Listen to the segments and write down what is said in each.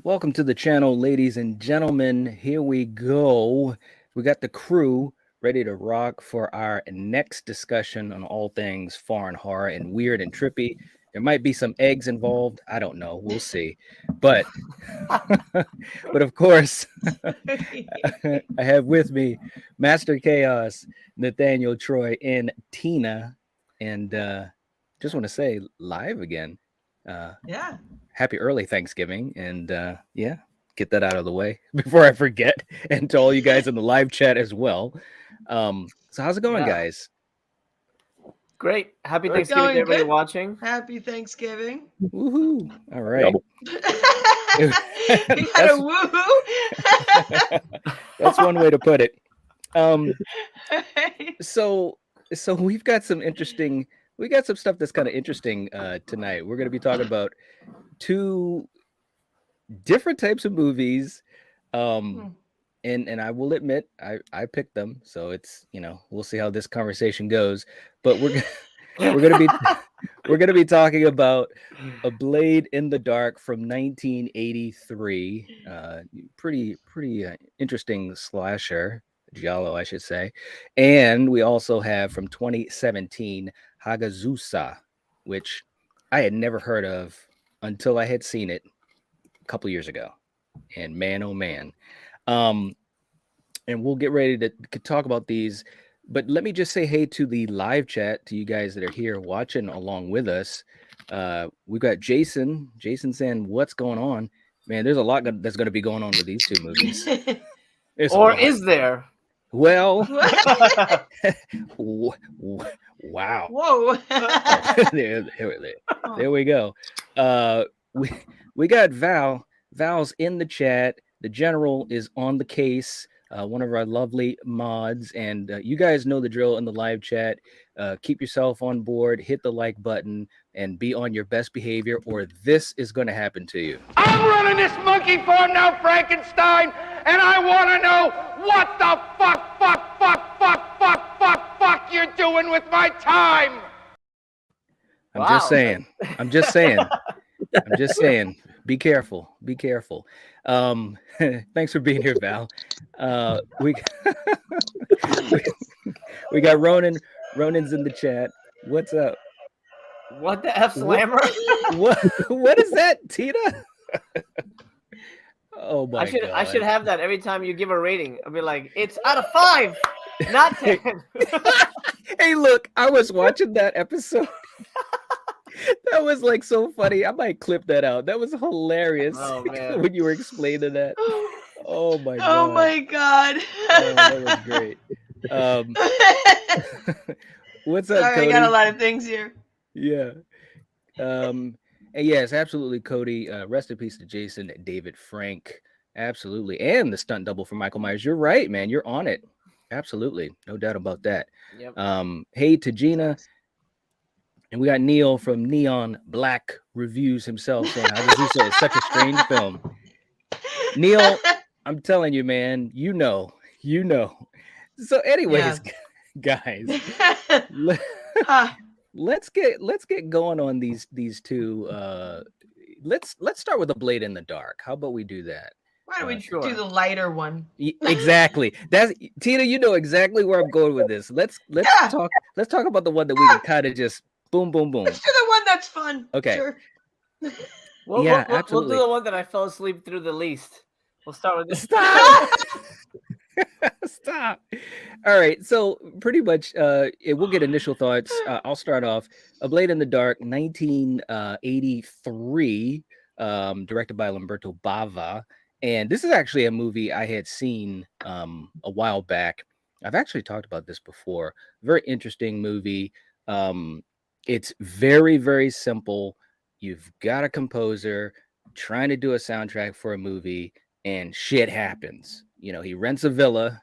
Welcome to the channel, ladies and gentlemen. Here we go. We got the crew ready to rock for our next discussion on all things foreign horror and weird and trippy. There might be some eggs involved. I don't know. We'll see. But but of course, I have with me Master Chaos, Nathaniel, Troy, and Tina. And just want to say live again. Yeah. Happy early Thanksgiving. And yeah, get that out of the way before I forget. And to all you guys in the live chat as well. So how's it going, Yeah. guys? Great. Happy We're Thanksgiving to going everybody good. watching. Happy Thanksgiving. Woohoo! All right. You got a woohoo. That's one way to put it. So we've got some interesting. We got some stuff that's kind of interesting tonight. We're going to be talking about two different types of movies. And I will admit I picked them, so it's we'll see how this conversation goes. But we're gonna be we're gonna be talking about A Blade in the Dark from 1983. Pretty interesting slasher, giallo, I should say. And we also have from 2017 Hagazussa, which I had never heard of until I had seen it a couple years ago. And man, oh man. And we'll get ready to talk about these. But let me just say hey to the live chat, to you guys that are here watching along with us. We've got Jason. Jason saying, "What's going on, man?" There's a lot that's going to be going on with these two movies. There's Or is there? Well, wow. Whoa. There we go. We got Val. Val's in the chat. The general is on the case. One of our lovely mods, and you guys know the drill in the live chat. Keep yourself on board, hit the like button, and be on your best behavior, or this is going to happen to you. I'm running this monkey farm now, Frankenstein, and I want to know what the fuck you're doing with my time. I'm just saying. I'm just saying. Be careful. Be careful. Thanks for being here, Val. We got Ronan. Ronan's in the chat. What's up? What the F slammer? What is that, Tina? Oh my God. I should have that every time you give a rating. I'll be like, it's out of 5, not 10. Hey, look, I was watching that episode. That was like so funny. I might clip that out. That was hilarious. Oh, man. When you were explaining that. Oh my God. Oh my God. Oh, that was great. What's up, Sorry, Cody? I got a lot of things here. Yeah. And yes, absolutely, Cody. Rest in peace to Jason, David Frank. Absolutely. And the stunt double for Michael Myers. You're right, man. You're on it. Absolutely. No doubt about that. Yep. Hey to Gina. And we got Neil from Neon Black Reviews himself saying, Hagazussa is such a strange film. Neil, I'm telling you, man, you know. So anyways, guys, let's get going on these two. Let's start with A Blade in the Dark. How about we do that? Why don't we do the lighter one? Exactly. That's Tina, you know exactly where I'm going with this. Let's talk about the one that we can kind of just boom, boom, boom. Let's do the one that's fun. Okay. Sure. We'll do the one that I fell asleep through the least. We'll start with this. Stop. Stop. All right. So pretty much, we'll get initial thoughts. I'll start off. A Blade in the Dark, 1983, directed by Lamberto Bava. And this is actually a movie I had seen a while back. I've actually talked about this before. Very interesting movie. It's very, very simple. You've got a composer trying to do a soundtrack for a movie, and shit happens. He rents a villa,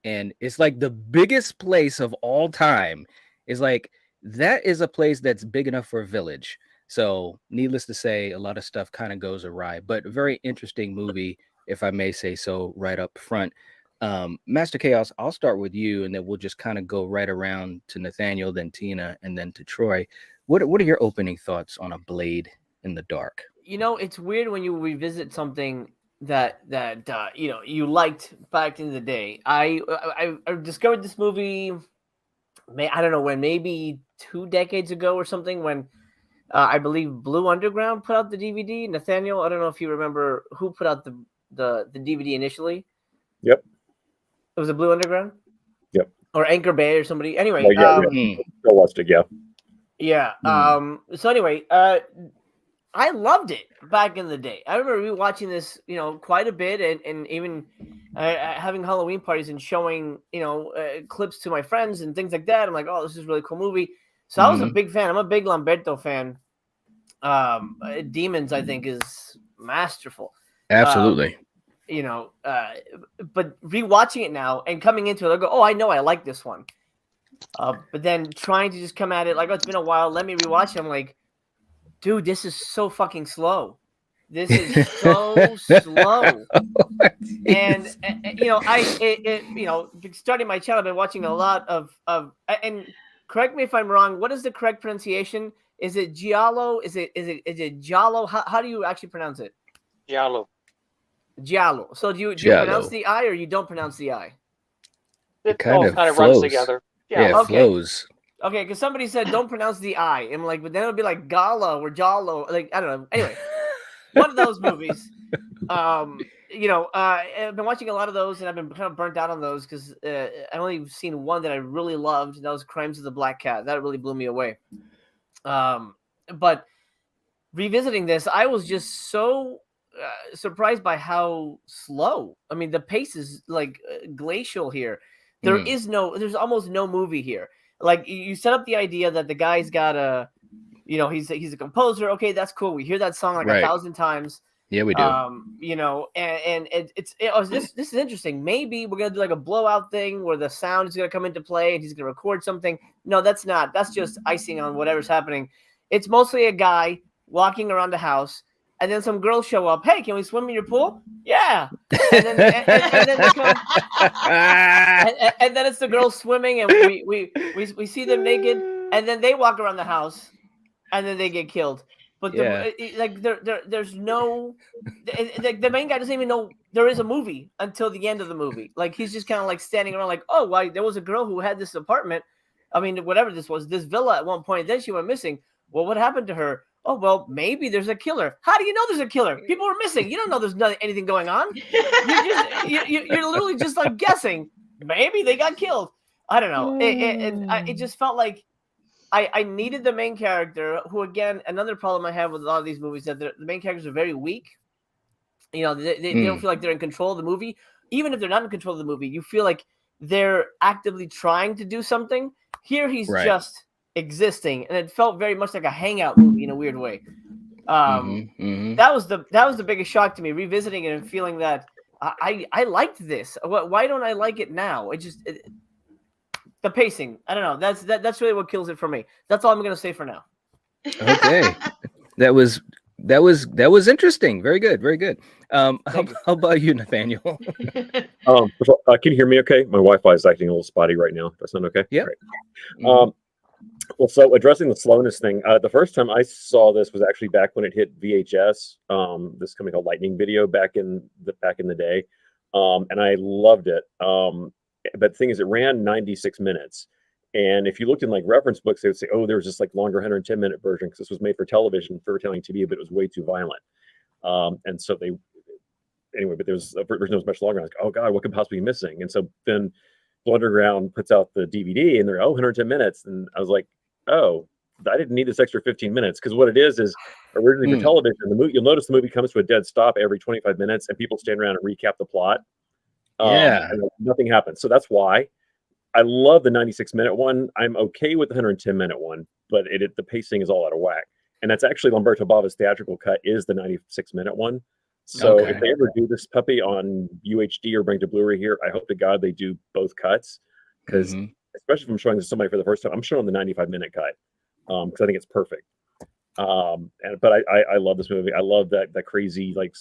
and it's like the biggest place of all time. Is like that is a place that's big enough for a village. So, needless to say, a lot of stuff kind of goes awry, but a very interesting movie, if I may say so, right up front. Master Chaos, I'll start with you, and then we'll just kind of go right around to Nathaniel, then Tina, and then to Troy. What are your opening thoughts on A Blade in the Dark? it's weird when you revisit something that you liked back in the day. I discovered this movie, I don't know when, maybe 2 decades ago or something, when I believe Blue Underground put out the DVD. Nathaniel, I don't know if you remember who put out the DVD initially. Yep. It was a Blue Underground. Yep. Or Anchor Bay or somebody. Anyway, I watched it. Yeah. Yeah. So anyway, I loved it back in the day. I remember rewatching this, quite a bit, and even having Halloween parties and showing, clips to my friends and things like that. I'm like, oh, this is a really cool movie. So I was a big fan. I'm a big Lamberto fan. Demons, I think, is masterful. Absolutely. But rewatching it now and coming into it, I go, oh, I know I like this one. But then trying to just come at it like, oh, it's been a while, let me rewatch it. I'm like, dude, this is so fucking slow. This is so slow. And starting my channel, I've been watching a lot of and correct me if I'm wrong. What is the correct pronunciation? Is it giallo? Is it giallo? How do you actually pronounce it? Giallo. Giallo. So do you pronounce the I or you don't pronounce the I? It kind of runs together. Yeah, it flows. Okay, because somebody said don't pronounce the I. And I'm like, but then it would be like Gala or Giallo. Like, I don't know. Anyway, one of those movies. I've been watching a lot of those, and I've been kind of burnt out on those because I've only seen one that I really loved, and that was Crimes of the Black Cat. That really blew me away. But revisiting this, I was just so surprised by how slow. I mean, the pace is like glacial here. There's almost no movie here. Like, you set up the idea that the guy's got he's a composer. Okay, that's cool. We hear that song like 1,000 times. Yeah, we do. This is interesting. Maybe we're gonna do like a blowout thing where the sound is gonna come into play and he's gonna record something. No, that's not. That's just icing on whatever's happening. It's mostly a guy walking around the house, and then some girls show up. Hey, can we swim in your pool? Yeah. And then they come, and then it's the girls swimming, and we see them naked, and then they walk around the house, and then they get killed. But there's no, the main guy doesn't even know there is a movie until the end of the movie. Like, he's just kind of like standing around like, oh, why there was a girl who had this apartment. I mean, whatever this was, this villa at one point. Then she went missing. Well, what happened to her? Oh, well, maybe there's a killer. How do you know there's a killer? People are missing. You don't know there's anything going on. You're literally just like guessing. Maybe they got killed. I don't know. It just felt like I needed the main character, who, again, another problem I have with a lot of these movies, that the main characters are very weak. They don't feel like they're in control of the movie. Even if they're not in control of the movie, you feel like they're actively trying to do something. Here, he's just existing, and it felt very much like a hangout movie in a weird way. That was the biggest shock to me, revisiting it and feeling that I liked this. Why don't I like it now? The pacing, I don't know. That's really what kills it for me. That's all I'm gonna say for now. Okay, that was interesting. Very good, very good. How about you, Nathaniel? Can you hear me okay? My Wi-Fi is acting a little spotty right now. That's not okay. Yeah. Right. Well, so addressing the slowness thing, the first time I saw this was actually back when it hit VHS. This company called Lightning Video back in the day, and I loved it. But the thing is, it ran 96 minutes, and if you looked in like reference books, they would say, "Oh, there was this like longer 110-minute version because this was made for television, for telling TV, but it was way too violent." And so but there was a version that was much longer. I was like, "Oh God, what could possibly be missing?" And so then Blue Underground puts out the DVD, and they're 110 minutes, and I was like, "Oh, I didn't need this extra 15 minutes," because what it is originally for television. The movie, you'll notice the movie comes to a dead stop every 25 minutes, and people stand around and recap the plot. And nothing happens. So that's why I love the 96-minute one. I'm okay with the 110-minute one, but the pacing is all out of whack. And that's actually Lamberto Bava's theatrical cut is the 96-minute one. So if they ever do this puppy on UHD or bring to Blu-ray here, I hope to God they do both cuts, because especially if I'm showing this to somebody for the first time, I'm showing the 95-minute cut because I think it's perfect. But I love this movie. I love that crazy like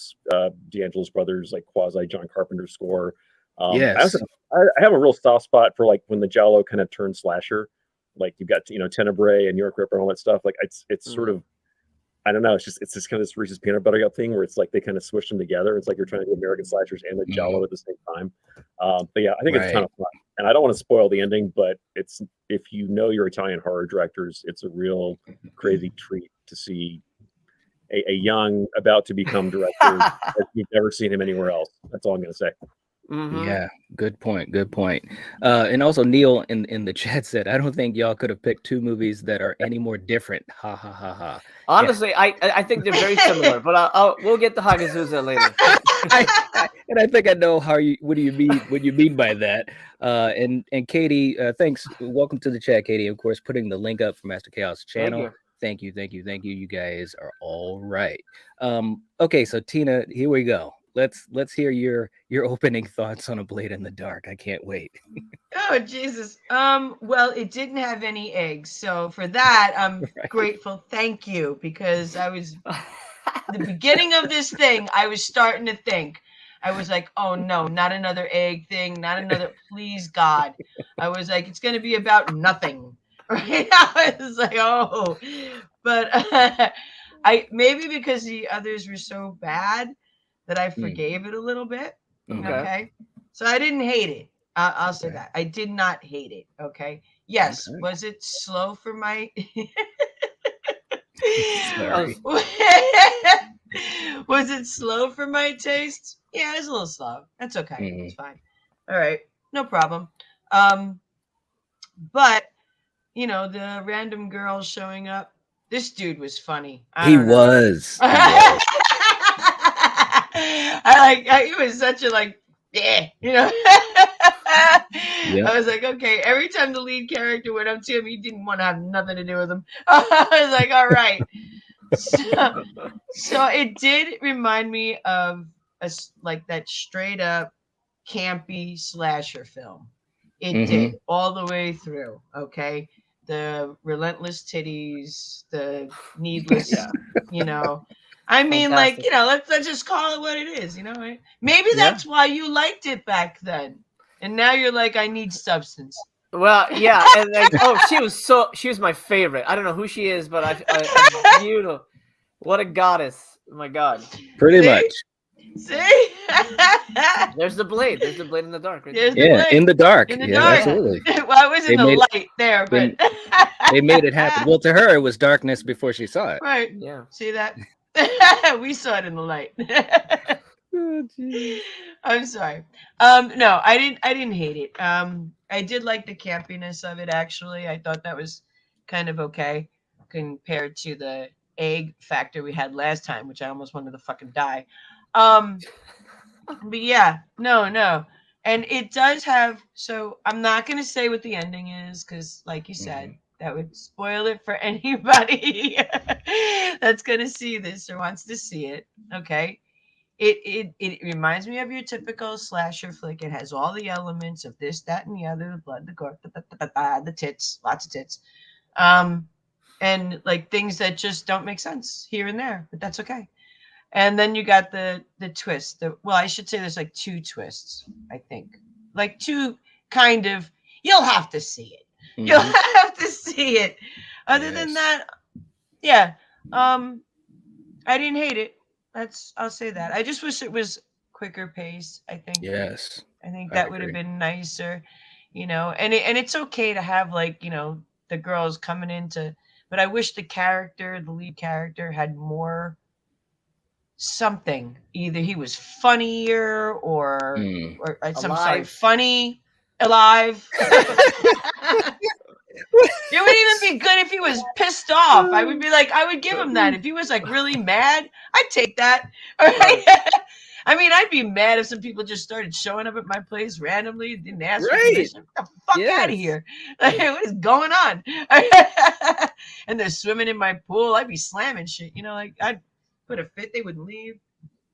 D'Angelo's Brothers like quasi John Carpenter score. Yes. I have a real soft spot for like when the Giallo kind of turns slasher, like you've got Tenebrae and New York Ripper and all that stuff. Like it's sort of, I don't know. It's just kind of this Reese's peanut butter cup thing where it's like they kind of swish them together. It's like you're trying to do American slashers and the Jell-O at the same time. But yeah, I think it's a ton of fun. And I don't want to spoil the ending, but it's if you know your Italian horror directors, it's a real crazy treat to see a young, about to become director that you've never seen him anywhere else. That's all I'm going to say. Mm-hmm. Yeah, good point. And also Neil in the chat said, I don't think y'all could have picked two movies that are any more different. Ha ha ha ha. Honestly, yeah. I think they're very similar, but we'll get to Hagazussa later. And I think I know what do you mean by that. And Katie, thanks. Welcome to the chat, Katie. Of course, putting the link up for Master Chaos channel. Thank you. You guys are all right. Okay, so Tina, here we go. Let's hear your opening thoughts on A Blade in the Dark. I can't wait. Oh Jesus. Well, it didn't have any eggs, so for that I'm grateful. Thank you, because I was the beginning of this thing. I was starting to think. I was like, oh no, not another egg thing, not another. Please God. I was like, it's gonna be about nothing. Right? I was like, oh, but I maybe because the others were so bad that I forgave it a little bit. Okay. So I didn't hate it. I'll say that. I did not hate it. Okay. Yes. Okay. Was it slow for my Sorry. Was it slow for my taste? Yeah, it was a little slow. That's okay. It's fine. All right. No problem. But you know, the random girl showing up. This dude was funny. He was. He was such a you know. I was like, okay. Every time the lead character went up to him, he didn't want to have nothing to do with him. I was like, all right. So it did remind me of that straight up campy slasher film. It did all the way through. Okay. The relentless titties, the needless, you know. I mean, fantastic. Let's just call it what it is, you know. Right? Maybe that's why you liked it back then, and now you're like, I need substance. Well, yeah, and she was my favorite. I don't know who she is, but I beautiful. What a goddess! Oh my God. Pretty much. See? There's the blade. There's the blade in the dark. Right there. In the dark. In the dark. Absolutely. Well, I was in the light there, but they made it happen. Well, to her, it was darkness before she saw it. Right. Yeah. See that? We saw it in the light. Oh, I'm sorry. No, I didn't hate it. I did like the campiness of it. Actually, I thought that was kind of okay compared to the egg factor we had last time, which I almost wanted to fucking die. But yeah, no. And it does have, so I'm not going to say what the ending is, because like you said, that would spoil it for anybody that's going to see this or wants to see it. Okay. It reminds me of your typical slasher flick. It has all the elements of this, that, and the other, the blood, the gore, the tits, lots of tits. And like things that just don't make sense here and there, but that's okay. And then you got the twist. Well, I should say there's like two twists, I think. Like two kind of, you'll have to see it. You'll have to see it. Other than that, yeah. I didn't hate it. I'll say that. I just wish it was quicker paced, I think. Yes. I think that would have been nicer, you know. And it's okay to have the girls coming into, but I wish the lead character had more something. Either he was funnier or funny, alive. It would even be good if he was pissed off. I would be like, I would give him that. If he was like really mad, I'd take that. All right. I mean, I'd be mad if some people just started showing up at my place randomly, didn't ask for permission. Get the fuck out of here. Like, what is going on? And they're swimming in my pool. I'd be slamming shit. You know, like I'd put a fit, they wouldn't leave.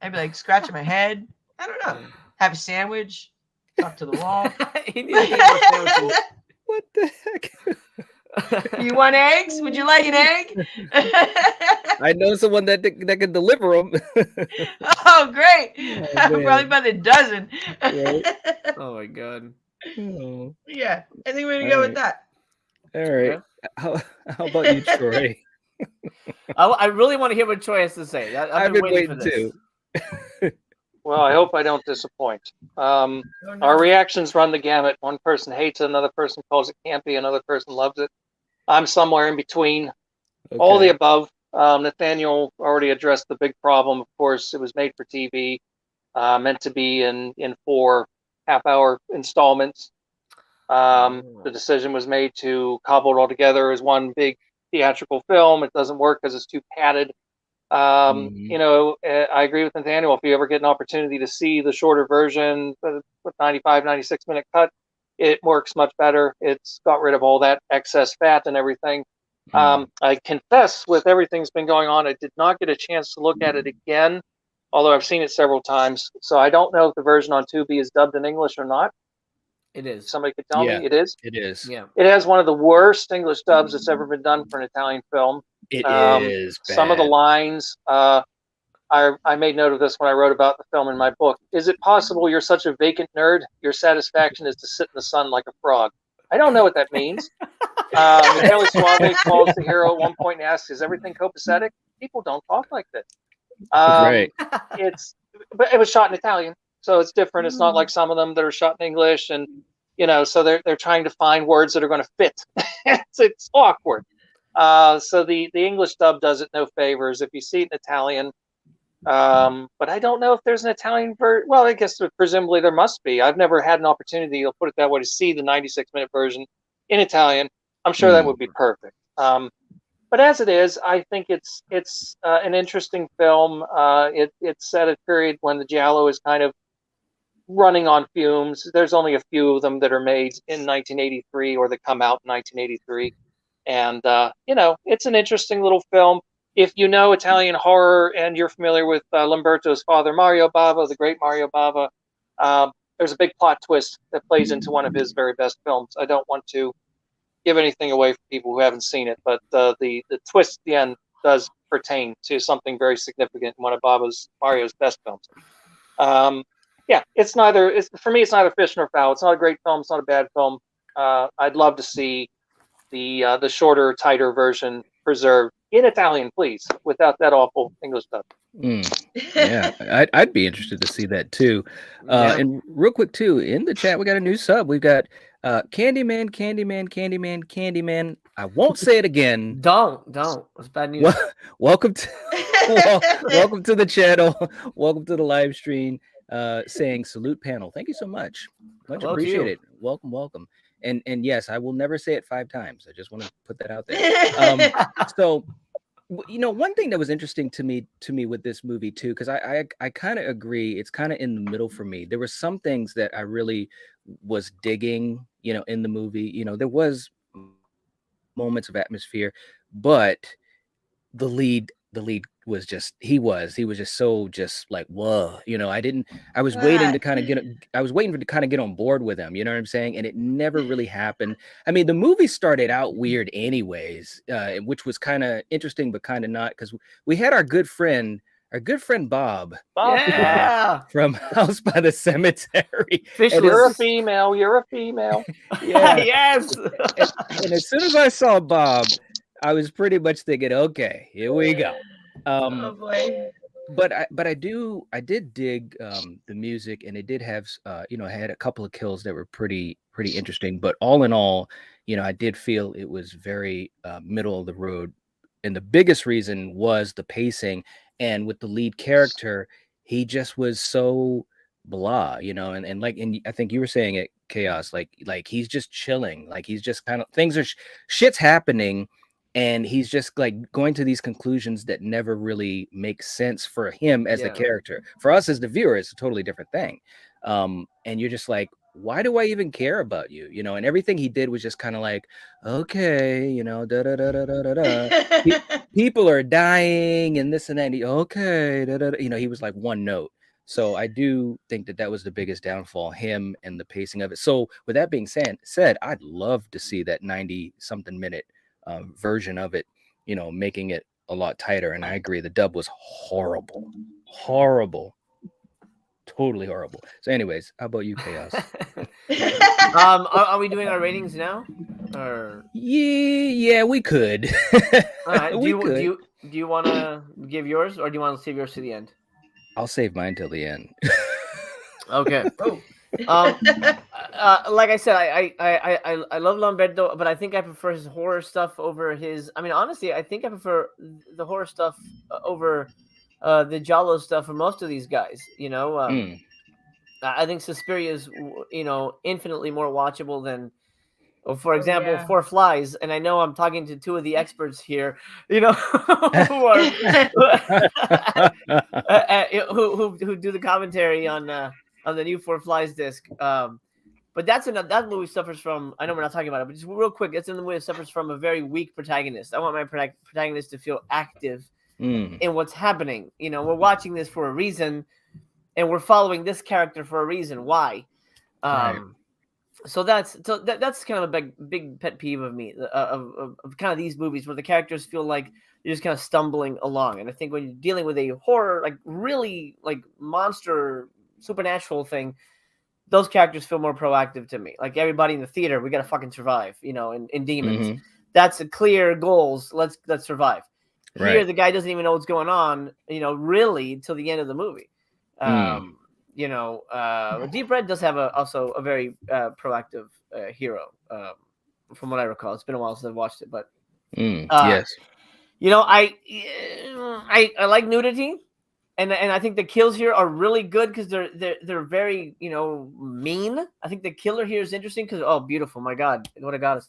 I'd be like scratching my head. I don't know. Have a sandwich. Talk to the wall. What the heck? You want eggs? Would you like an egg? I know someone that can deliver them. Oh, great. Probably by the dozen. Right? Oh, my God. Oh. Yeah, I think we're going to go with that. All right. How about you, Troy? I really want to hear what Troy has to say. I've been waiting for this. too. Well, I hope I don't disappoint. Our reactions run the gamut. One person hates it, another person calls it campy, another person loves it. I'm somewhere in between. All the above. Nathaniel already addressed the big problem. Of course, it was made for TV, meant to be in 4 half-hour installments. The decision was made to cobble it all together as one big theatrical film. It doesn't work because it's too padded. You know, I agree with Nathaniel. If you ever get an opportunity to see the shorter version with 95, 96-minute cut, it works much better. It's got rid of all that excess fat and everything. I confess, with everything's been going on, I did not get a chance to look at it again, although I've seen it several times. So I don't know if the version on Tubi is dubbed in English or not. It is. Somebody could tell me. It is? It is. Yeah. It has one of the worst English dubs that's ever been done for an Italian film. It is bad. Some of the lines, I made note of this when I wrote about the film in my book. Is it possible you're such a vacant nerd, your satisfaction is to sit in the sun like a frog? I don't know what that means. Michele Suave calls the hero at one point and asks, is everything copacetic? People don't talk like this. Right. But it was shot in Italian, so it's different. It's not like some of them that are shot in English, and you know, so they're trying to find words that are going to fit. It's awkward. So the English dub does it no favors. If you see it in Italian, but I don't know if there's an Italian version. Well, I guess presumably there must be. I've never had an opportunity, I'll put it that way, to see the 96-minute version in Italian. I'm sure that would be perfect. But as it is, I think it's an interesting film. It's set at a period when the giallo is kind of running on fumes. There's only a few of them that are made in 1983 or that come out in 1983. And, you know, it's an interesting little film. If you know Italian horror and you're familiar with Lamberto's father, Mario Bava, the great Mario Bava, there's a big plot twist that plays into one of his very best films. I don't want to give anything away for people who haven't seen it, but the twist at the end does pertain to something very significant in one of Mario's best films. Yeah, for me, it's neither fish nor fowl. It's not a great film. It's not a bad film. I'd love to see the shorter, tighter version preserved in Italian, please, without that awful English dub. Yeah, I'd be interested to see that too. And real quick too, in the chat we got a new sub. We've got Candyman. I won't say it again. Don't. It's bad news. Welcome to the channel. Welcome to the live stream. Saying salute panel. Thank you so much. Much appreciated. Welcome. And yes, I will never say it 5 times. I just want to put that out there. So, you know, one thing that was interesting to me with this movie too, because I kind of agree, it's kind of in the middle for me. There were some things that I really was digging, you know, in the movie. You know, there was moments of atmosphere, but the lead was just he was just so just like, whoa, you know, I was waiting to kind of get on board with him, you know what I'm saying? And it never really happened. I mean, the movie started out weird anyways, which was kind of interesting, but kind of not, because we had our good friend Bob from House by the Cemetery. You're a female. Yeah. Yes. And as soon as I saw Bob, I was pretty much thinking, okay, here we go. Oh boy. But I did dig the music, and it did have you know, I had a couple of kills that were pretty interesting. But all in all, you know, I did feel it was very middle of the road, and the biggest reason was the pacing. And with the lead character, he just was so blah, you know, and I think you were saying it, Chaos, like he's just chilling, like he's just kind of, things are shit's happening, and he's just like going to these conclusions that never really make sense for him as the character. For us as the viewer, it's a totally different thing. And you're just like, why do I even care about you? You know, and everything he did was just kind of like, okay, you know, people are dying and this and that. And you know, he was like one note. So I do think that was the biggest downfall, him and the pacing of it. So with that being said, I'd love to see that 90-something minute version of it, you know, making it a lot tighter. And I agree, the dub was horrible, totally horrible. So anyways, how about you, Chaos? Are we doing our ratings now? Or Yeah, we could. all right, We could. do you want to give yours, or do you want to save yours to the end? I'll save mine till the end. Okay. Oh. Like I said, I love Lamberto, but I think I prefer his horror stuff over his. I mean, honestly, I think I prefer the horror stuff over the Giallo stuff for most of these guys. You know, Mm. I think Suspiria is, infinitely more watchable than, for example, yeah. Four Flies. And I know I'm talking to two of the experts here, who are who do the commentary on the new Four Flies disc. But that movie suffers from. I know we're not talking about it, but just real quick, that's in the movie that suffers from a very weak protagonist. I want my protagonist to feel active in what's happening. We're watching this for a reason, and we're following this character for a reason. Why? Right. So that's kind of a big pet peeve of me of kind of these movies where the characters feel like you're just kind of stumbling along. And I think when you're dealing with a horror, like really like monster supernatural thing, those characters feel more proactive to me. Like everybody in the theater, we gotta fucking survive, in Demons. Mhm. That's a clear goals. Let's survive. Here, Right. the guy doesn't even know what's going on, really till the end of the movie. Deep Red does have also a very proactive hero, from what I recall. It's been a while since I've watched it, but Yes. I like nudity, and I think the kills here are really good because they're very mean. I think the killer here is interesting because beautiful, my God, what a goddess.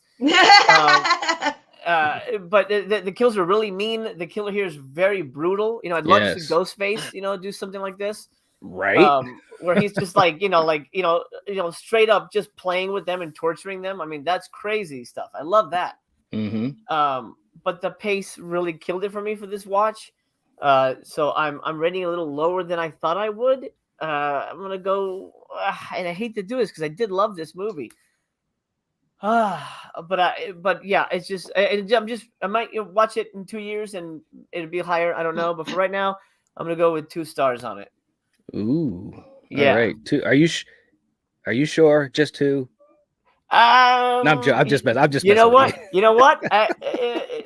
But the kills are really mean. The killer here is very brutal. I'd love to see Ghostface, do something like this. Right. Where he's just like, straight up just playing with them and torturing them. I mean, that's crazy stuff. I love that. Mm-hmm. But the pace really killed it for me for this watch. So I'm rating a little lower than I thought I would. I'm gonna go, and I hate to do this because I did love this movie. But yeah, it's just I might watch it in 2 years and it'll be higher. I don't know, but for right now, I'm gonna go with 2 stars on it. Ooh. Yeah. All right. 2. Are you sure? Just 2? No, I'm just messing. I'm just. You know messing with what? You know what?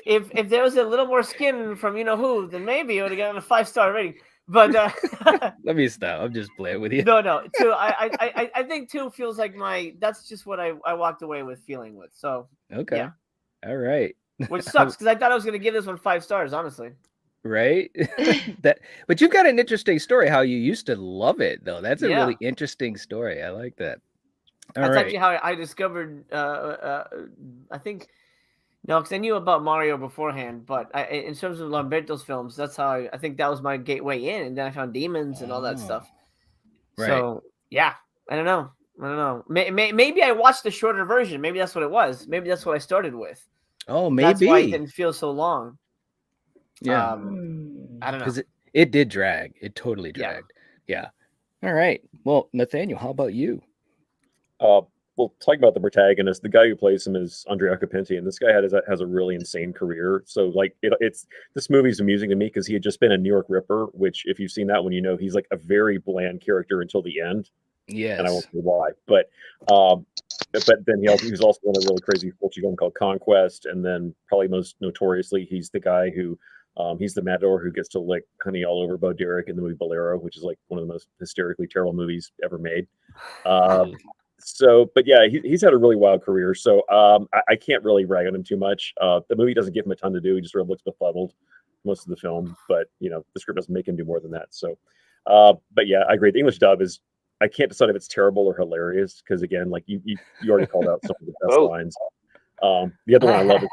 If there was a little more skin from who, then maybe it would have gotten a 5-star rating. But Let me stop. I'm just playing with you. no. 2. I think 2 feels like that's just what I walked away with feeling with. So Okay. yeah. All right. Which sucks because I thought I was gonna give this one 5 stars, honestly. Right. But you've got an interesting story. How you used to love it, though. That's a really interesting story. I like that. That's actually how I discovered. I think. No, because I knew about Mario beforehand, but in terms of Lamberto's films, that's how I think that was my gateway in, and then I found Demons and all that stuff. Right. So yeah, I don't know. Maybe I watched the shorter version. Maybe that's what it was. Maybe that's what I started with. Oh, maybe That's why it didn't feel so long. Yeah. I don't know. Because it did drag. It totally dragged. Yeah. All right. Well, Nathaniel, how about you? Well, talking about the protagonist, the guy who plays him is Andrea Carpenti, and this guy has a really insane career. So, like, this movie's amusing to me because he had just been a New York Ripper, which, if you've seen that one, he's like a very bland character until the end. Yes. And I won't say why, but then he was also in a really crazy film called Conquest, and then probably most notoriously, he's the guy who. He's the matador who gets to lick honey all over Bo Derek in the movie Bolero, which is like one of the most hysterically terrible movies ever made. But yeah, he's had a really wild career. So I can't really rag on him too much. The movie doesn't give him a ton to do. He just sort of looks befuddled most of the film. But the script doesn't make him do more than that. So, but yeah, I agree. The English dub is. I can't decide if it's terrible or hilarious because again, like you already called out some of the best lines. The other one I love is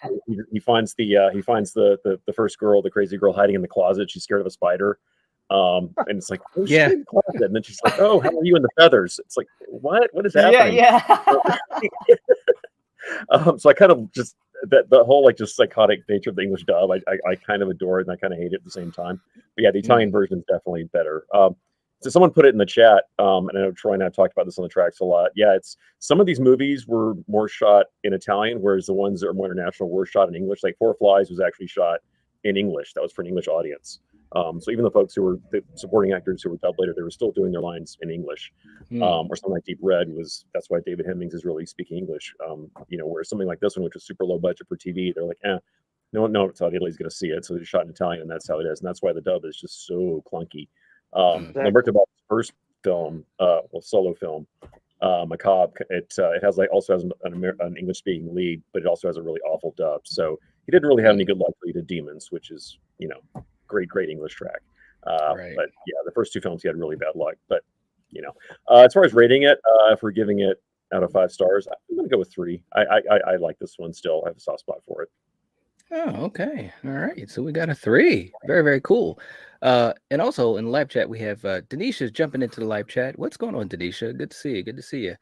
he finds the first girl, the crazy girl, hiding in the closet. She's scared of a spider, and it's like, oh, she's in the closet. And then she's like, oh, how are you in the feathers? It's like, what is happening? Yeah. So I kind of just the whole like just psychotic nature of the English dub. I kind of adore it and I kind of hate it at the same time. But yeah, the Italian version is definitely better. So someone put it in the chat, and I know Troy and I have talked about this on the tracks a lot. Yeah, it's some of these movies were more shot in Italian, whereas the ones that are more international were shot in English. Like Four Flies was actually shot in English. That was for an English audience. So even the folks who were the supporting actors who were dubbed later, they were still doing their lines in English. Or something like Deep Red that's why David Hemmings is really speaking English. Where something like this one, which was super low budget for TV, they're like, no, it's how Italy's going to see it. So they shot in Italian, and that's how it is. And that's why the dub is just so clunky. Lamberto Bava's first film, solo film, Macabre, it also has an English speaking lead, but it also has a really awful dub. So he didn't really have any good luck leading Demons, which is, great English track. Right. But yeah, the first two films he had really bad luck. But as far as rating it, if we're giving it out of 5 stars, I'm gonna go with 3. I like this one still. I have a soft spot for it. Oh, okay. All right. So we got a 3. Very, very cool. And also in the live chat, we have Denisha's jumping into the live chat. What's going on, Denisha? Good to see you. Good to see you.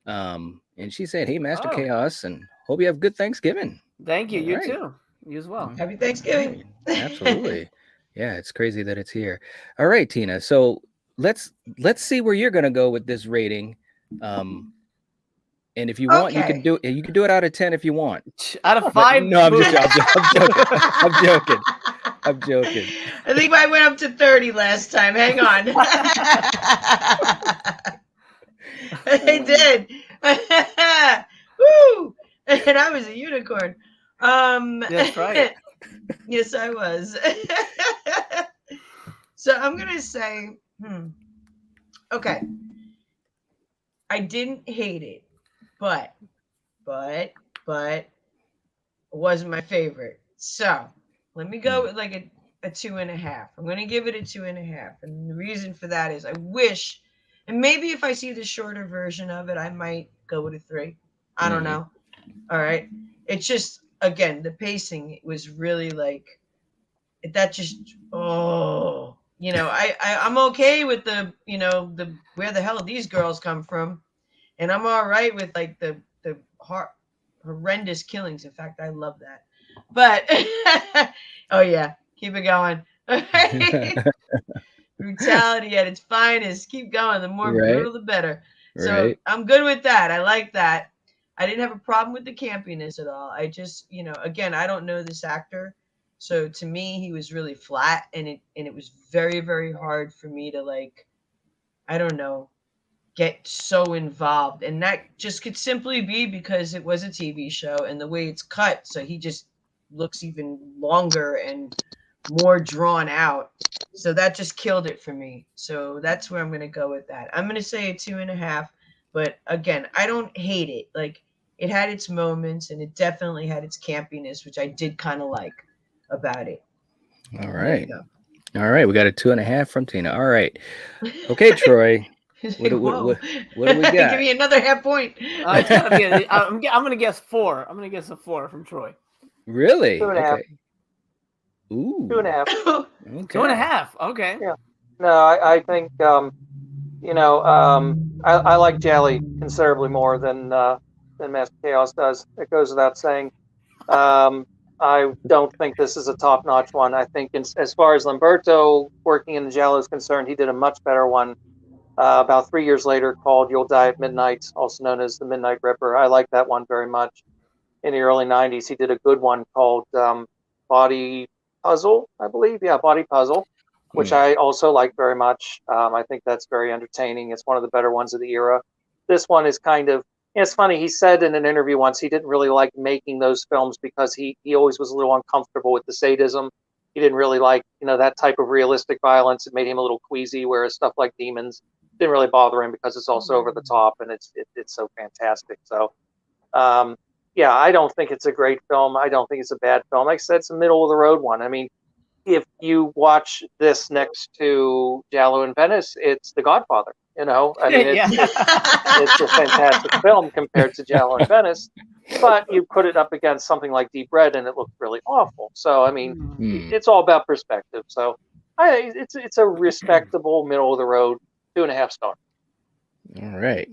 And she said, hey, Master Chaos, and hope you have good Thanksgiving. Thank you. All You right. too. You as well. Happy Thanksgiving. Absolutely. Yeah, it's crazy that it's here. All right, Tina. So let's see where you're gonna go with this rating. And if you want, you can do it out of 10 if you want. Out of 5? No, I'm joking. I'm joking. I think I went up to 30 last time. Hang on. I did. Woo! And I was a unicorn. That's right. Yes, I was. So I'm gonna say, okay. I didn't hate it, but it wasn't my favorite. So let me go with like a 2.5. I'm gonna give it a 2.5, and the reason for that is I wish, and maybe if I see the shorter version of it, I might go with a 3. I don't know. All right. It's just, again, the pacing was really like that. Just I'm okay with the where the hell these girls come from, and I'm all right with like the horrendous killings. In fact, I love that. But oh yeah, keep it going. Brutality at its finest. Keep going. The more brutal, the better. So I'm good with that. I like that. I didn't have a problem with the campiness at all. I just, again, I don't know this actor. So to me, he was really flat, and it was very, very hard for me to like, I don't know, get so involved. And that just could simply be because it was a TV show and the way it's cut. So he just looks even longer and more drawn out. So that just killed it for me. So that's where I'm going to go with that. I'm going to say a 2.5. But again, I don't hate it. Like, it had its moments, and it definitely had its campiness, which I did kind of like about it. All right. All right. We got a 2.5 from Tina. All right. Okay, Troy. What do we got? Give me another half point. It's gotta be I'm going to guess 4. I'm going to guess a 4 from Troy. Really? 2.5. Okay. Ooh. 2.5. Okay. 2.5. Okay. Yeah. No, I think I like Jelly considerably more than Master Chaos does. It goes without saying. I don't think this is a top-notch one. I think as far as Lamberto working in the Giallo is concerned, he did a much better one about 3 years later called You'll Die at Midnight, also known as The Midnight Ripper. I like that one very much. In the early 90s, he did a good one called Body Puzzle, I believe. Yeah, Body Puzzle, which I also like very much. I think that's very entertaining. It's one of the better ones of the era. This one is kind of, it's funny, he said in an interview once he didn't really like making those films because he always was a little uncomfortable with the sadism. He didn't really like, that type of realistic violence. It made him a little queasy, whereas stuff like Demons didn't really bother him because it's also over the top and it's so fantastic. So, yeah, I don't think it's a great film. I don't think it's a bad film. Like I said, it's a middle of the road one. I mean, if you watch this next to Giallo in Venice, it's The Godfather. I mean, it's a fantastic film compared to Giallo in Venice. But you put it up against something like Deep Red, and it looks really awful. So, I mean, it's all about perspective. So, it's a respectable middle of the road 2.5 stars. All right.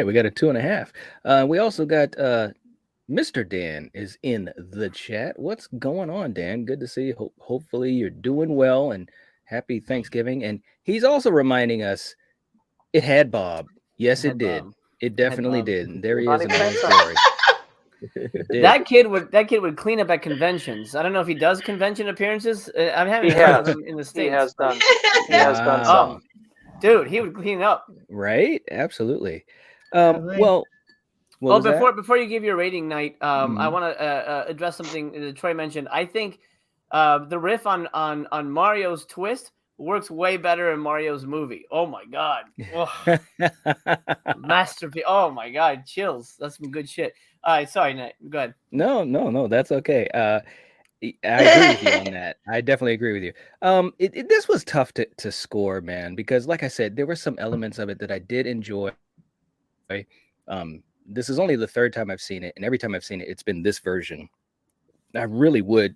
We got a 2.5. We also got Mr. Dan is in the chat. What's going on, Dan? Good to see you. Hopefully you're doing well, and happy Thanksgiving. And he's also reminding us it had Bob. Yes, it did. Bob. It definitely did. And there he is in the story. It did. That kid would clean up at conventions. I don't know if he does convention appearances. I haven't He heard of has. him in the He States. has but- done. He has done Wow. some. Dude, he would clean up. Right? Absolutely. Totally. Well, what was that? before you give your rating, Night, I Mhm. want to address something that Troy mentioned. I think the riff on Mario's twist works way better in Mario's movie. Oh my god, oh, masterpiece! Oh my god, chills. That's some good shit. All right, sorry, Night. Go ahead. No, that's okay. I agree with you on that. I definitely agree with you. This was tough to score, man, because like I said, there were some elements of it that I did enjoy. This is only the third time I've seen it, and every time I've seen it, it's been this version. I really would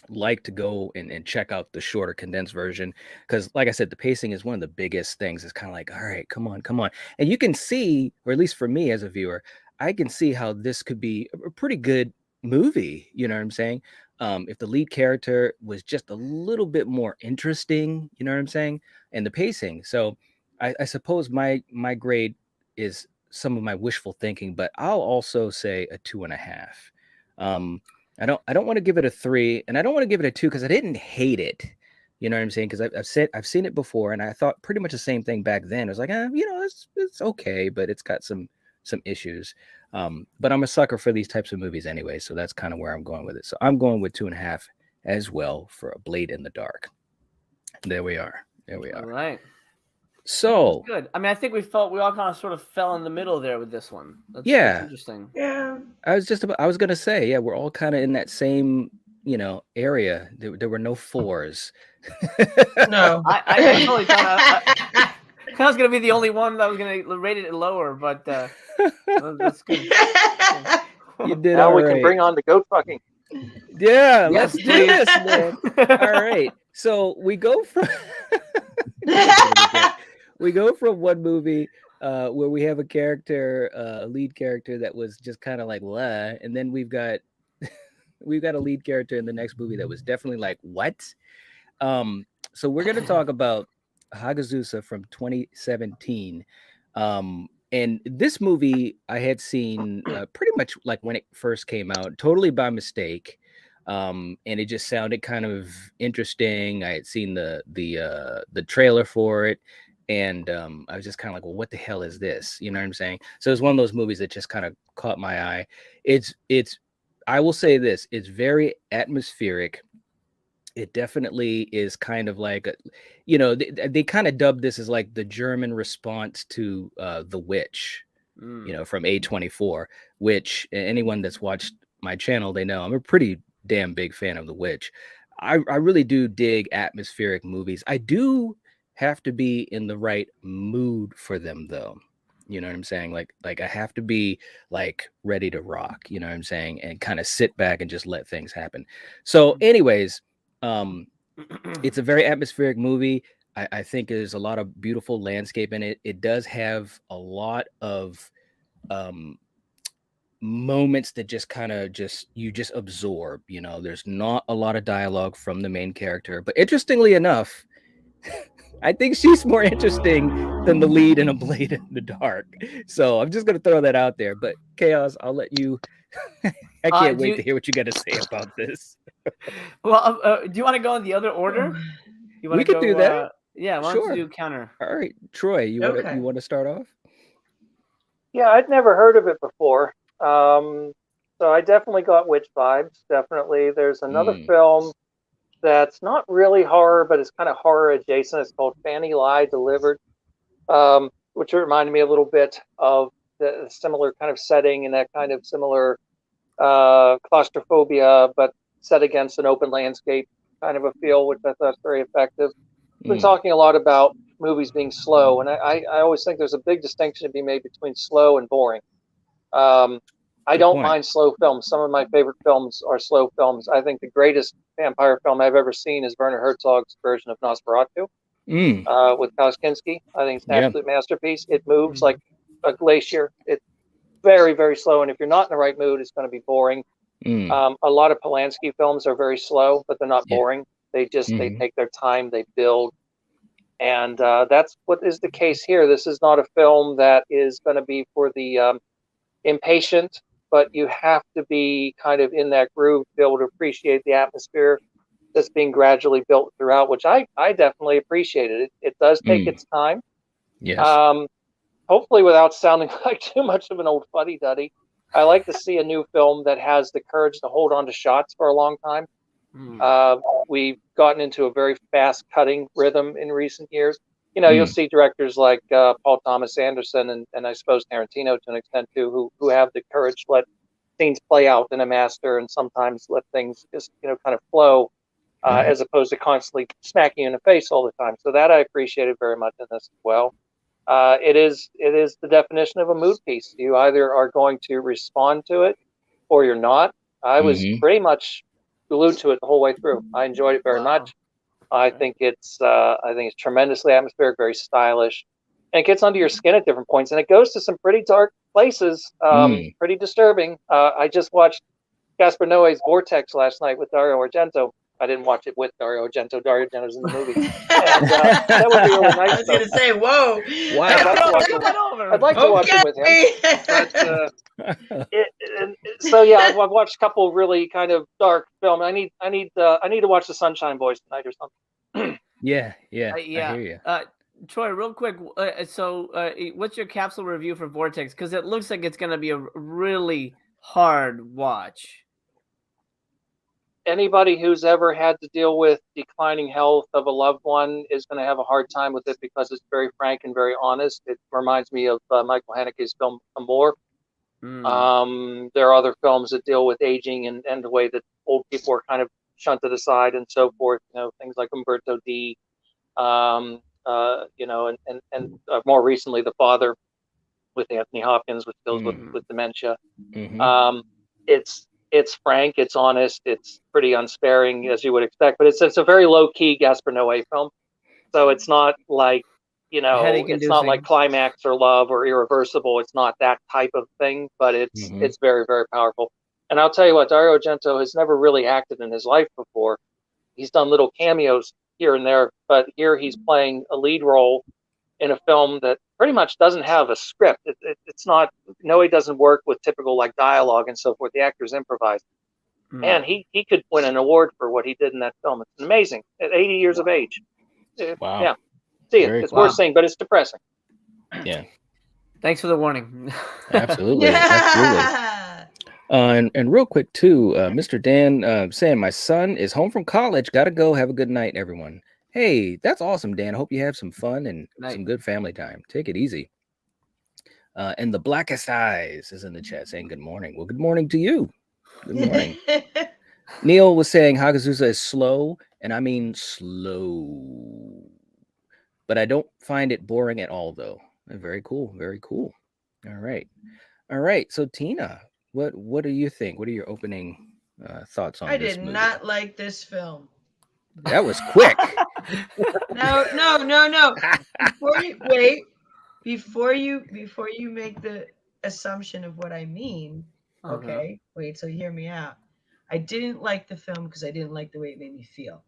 like to go and check out the shorter condensed version because like I said, the pacing is one of the biggest things. It's kind of like, all right, come on, and you can see, or at least for me as a viewer, I can see how this could be a pretty good movie, you know what I'm saying? If the lead character was just a little bit more interesting, you know what I'm saying, and the pacing. So I suppose my grade is some of my wishful thinking, but I'll also say a 2.5. I don't want to give it a 3, and I don't want to give it a 2 because I didn't hate it. You know what I'm saying? Because I've seen it before, and I thought pretty much the same thing back then. It was like, it's okay, but it's got some issues. But I'm a sucker for these types of movies anyway, so that's kind of where I'm going with it. So I'm going with 2.5 as well for A Blade in the Dark. There we are. All right. So Good. I mean, I think we all kind of sort of fell in the middle there with this one. That's interesting. Yeah. I was gonna say, yeah, we're all kind of in that same, area. There were no 4s. No. I totally thought I was gonna be the only one that was gonna rate it lower, but that's good. You did Now all we right. can bring on the goat fucking. Yeah, Yes, let's do please. this, man. All right. So we go from one movie where we have a character, a lead character that was just kind of like what, and then we've got a lead character in the next movie that was definitely like what. So we're gonna talk about Hagazussa from 2017. And this movie I had seen pretty much like when it first came out, totally by mistake. And it just sounded kind of interesting. I had seen the trailer for it, and I was just kind of like, well, what the hell is this? You know what I'm saying? So it's one of those movies that just kind of caught my eye. It's I will say this, it's very atmospheric. It definitely is kind of like, they kind of dubbed this as like the German response to The Witch, from A24, which anyone that's watched my channel, they know I'm a pretty damn big fan of The Witch. I really do dig atmospheric movies. I do have to be in the right mood for them though. You know what I'm saying? Like I have to be like ready to rock, you know what I'm saying? And kind of sit back and just let things happen. So anyways, it's a very atmospheric movie. I think there's a lot of beautiful landscape in it. It does have a lot of moments that just kind of you just absorb, there's not a lot of dialogue from the main character, but interestingly enough, I think she's more interesting than the lead in A Blade in the Dark. So I'm just going to throw that out there, but Chaos, I'll let you, I can't wait to hear what you got to say about this. Well, do you want to go in the other order? We could do that. Yeah, why don't Sure. you do counter? All right, Troy, you Okay. want to start off? Yeah, I'd never heard of it before. So I definitely got witch vibes. Definitely. There's another film that's not really horror, but it's kind of horror adjacent. It's called Fanny Lie Delivered, which reminded me a little bit of the similar kind of setting and that kind of similar claustrophobia, but set against an open landscape kind of a feel, which I thought was very effective. We've been talking a lot about movies being slow, and I always think there's a big distinction to be made between slow and boring. I don't mind slow films. Some of my favorite films are slow films. I think the greatest vampire film I've ever seen is Werner Herzog's version of Nosferatu with Klaus Kinski. I think it's an absolute masterpiece. It moves like a glacier. It's very, very slow, and if you're not in the right mood, it's going to be boring. A lot of Polanski films are very slow, but they're not boring. They just they take their time, they build, and that's what is the case here. This is not a film that is going to be for the impatient but you have to be kind of in that groove to be able to appreciate the atmosphere that's being gradually built throughout, which I definitely appreciated. It does take its time. Yes. Hopefully without sounding like too much of an old fuddy-duddy. I like to see a new film that has the courage to hold on to shots for a long time. We've gotten into a very fast-cutting rhythm in recent years. You'll see directors like Paul Thomas Anderson and I suppose Tarantino to an extent too, who have the courage to let scenes play out in a master and sometimes let things just kind of flow as opposed to constantly smacking you in the face all the time. So that I appreciated very much in this as well. It is the definition of a mood piece. You either are going to respond to it or you're not. I was pretty much glued to it the whole way through. I enjoyed it very much. I think it's tremendously atmospheric, very stylish, and it gets under your skin at different points, and it goes to some pretty dark places, pretty disturbing. I just watched Gaspar Noé's Vortex last night with Dario Argento. I didn't watch it with Dario Argento. Dario Argento's in the movie. And, that would be really nice. I was going to say, whoa. Wow. I'd like to watch it with him. But, so yeah, I've watched a couple really kind of dark films. I need to watch The Sunshine Boys tonight or something. Yeah. I hear you. Troy, real quick. What's your capsule review for Vortex? Because it looks like it's going to be a really hard watch. Anybody who's ever had to deal with declining health of a loved one is going to have a hard time with it because it's very frank and very honest. It reminds me of Michael Haneke's film Amor. There are other films that deal with aging and the way that old people are kind of shunted aside and so forth. Things like Umberto D. And more recently, The Father with Anthony Hopkins, which deals with dementia. It's frank, it's honest, it's pretty unsparing as you would expect, but it's a very low key Gaspar Noé film. So it's not like it's not like Climax or Love or Irreversible. It's not that type of thing, but it's very, very powerful. And I'll tell you what, Dario Argento has never really acted in his life before. He's done little cameos here and there, but here he's playing a lead role in a film that pretty much doesn't have a script. It's not, Noé doesn't work with typical like dialogue and so forth. The actors improvise. And he could win an award for what he did in that film. It's amazing at 80 years of age. Wow. Yeah. See it. It's worth seeing, but it's depressing. Yeah. Thanks for the warning. Absolutely. And real quick too, Mr. Dan saying my son is home from college. Gotta go. Have a good night, everyone. Hey, that's awesome, Dan. Hope you have some fun and some good family time. Take it easy. And the Blackest Eyes is in the chat saying good morning. Well, good morning to you. Good morning. Neil was saying Hagazussa is slow, and I mean slow. But I don't find it boring at all, though. Very cool. Very cool. All right. So, Tina, what do you think? What are your opening thoughts on this movie? I did not like this film. That was quick. No. Before you make the assumption of what I mean, okay? Wait, so hear me out. I didn't like the film because I didn't like the way it made me feel.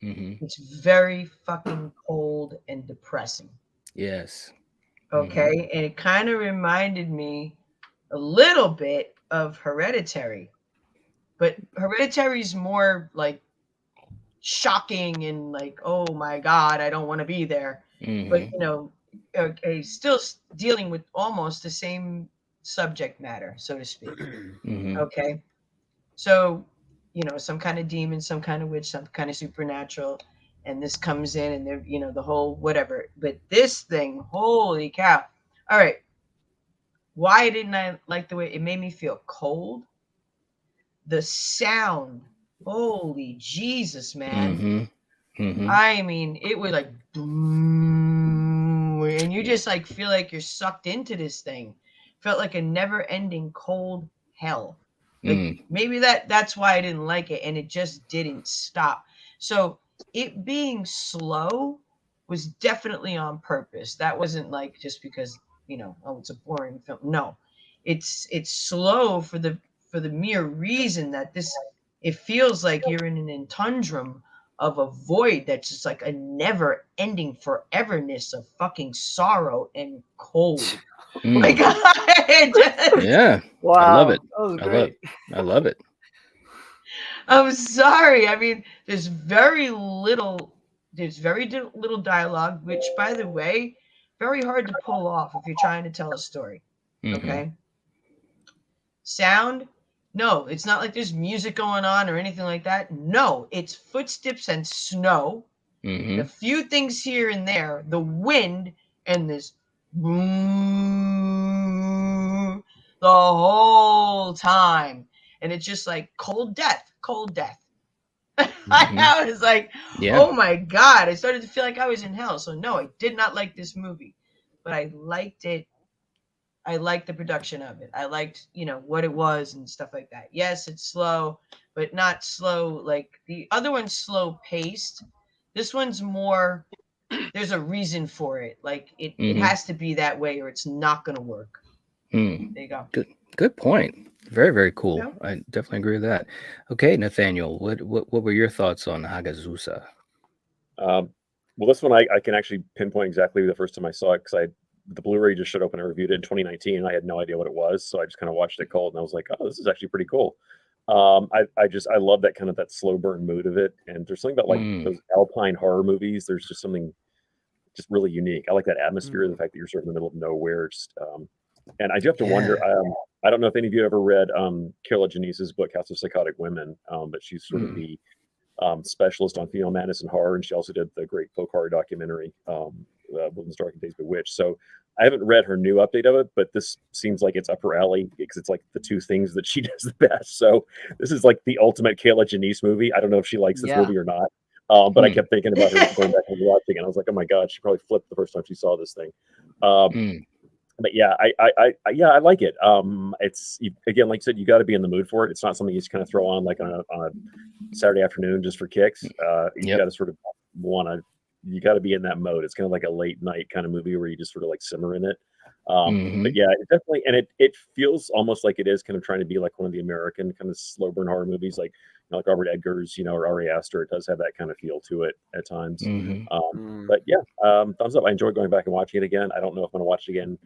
It's very fucking cold and depressing. Yes. Okay, and it kind of reminded me a little bit of Hereditary, but Hereditary is more like shocking and like, oh my god, I don't want to be there. But still dealing with almost the same subject matter, so to speak. Okay, so some kind of demon, some kind of witch, some kind of supernatural, and this comes in and they're the whole whatever. But this thing, holy cow. All right, why didn't I like the way it made me feel? Cold, the sound, holy Jesus, man. I mean, it was like boom, and you just like feel like you're sucked into this thing. Felt like a never-ending cold hell. Like maybe that's why I didn't like it, and it just didn't stop. So it being slow was definitely on purpose. That wasn't like just because it's a boring film. No, it's slow for the mere reason that it feels like you're in an tundrum of a void that's just like a never ending foreverness of fucking sorrow and cold. Mm. My God. Yeah. Wow. I love it. That was I love, great. I love it. I'm sorry. I mean, there's very little dialogue, which, by the way, very hard to pull off if you're trying to tell a story. Mhm. Okay. Sound? No, it's not like there's music going on or anything like that. No, it's footsteps and snow. Mhm. A few things here and there, the wind, and this the whole time. And it's just like cold death. I was like, Yeah. oh my God. I started to feel like I was in hell. So no, I did not like this movie, but I liked it. I liked the production of it. I liked, what it was and stuff like that. Yes, it's slow, but not slow like the other one's slow paced. This one's more, there's a reason for it. Like it Mhm. has to be that way or it's not going to work. Mm. There you go. Good point. Very, very cool. Yeah. I definitely agree with that. Okay, Nathaniel, what were your thoughts on Hagazussa? Well, this one I can actually pinpoint exactly the first time I saw it because the Blu-ray just showed up and I reviewed it in 2019 and I had no idea what it was, so I just kind of watched it cold and I was like, oh, this is actually pretty cool. I love that kind of that slow burn mood of it, and there's something about like those Alpine horror movies. There's just something just really unique. I like that atmosphere, the fact that you're sort of in the middle of nowhere. And I do have to wonder. I don't know if any of you ever read Carla Janice's book House of Psychotic Women, but she's sort of the specialist on female madness and horror, and she also did the great folk horror documentary, Women's Dark and Days Bewitched. So I haven't read her new update of it, but this seems like it's up her alley because it's like the two things that she does the best. So this is like the ultimate Kayla Janice movie. I don't know if she likes this movie or not, but I kept thinking about her going back and watching it. I was like, oh my God, she probably flipped the first time she saw this thing. But yeah, I like it. It's again, like I said, you got to be in the mood for it. It's not something you just kind of throw on like on a Saturday afternoon just for kicks. You got to sort of you got to be in that mode. It's kind of like a late night kind of movie where you just sort of like simmer in it. But yeah, it definitely, and it feels almost like it is kind of trying to be like one of the American kind of slow burn horror movies, like like Robert Eggers, or Ari Aster. It does have that kind of feel to it at times. But yeah, thumbs up. I enjoyed going back and watching it again. I don't know if I'm going to watch it again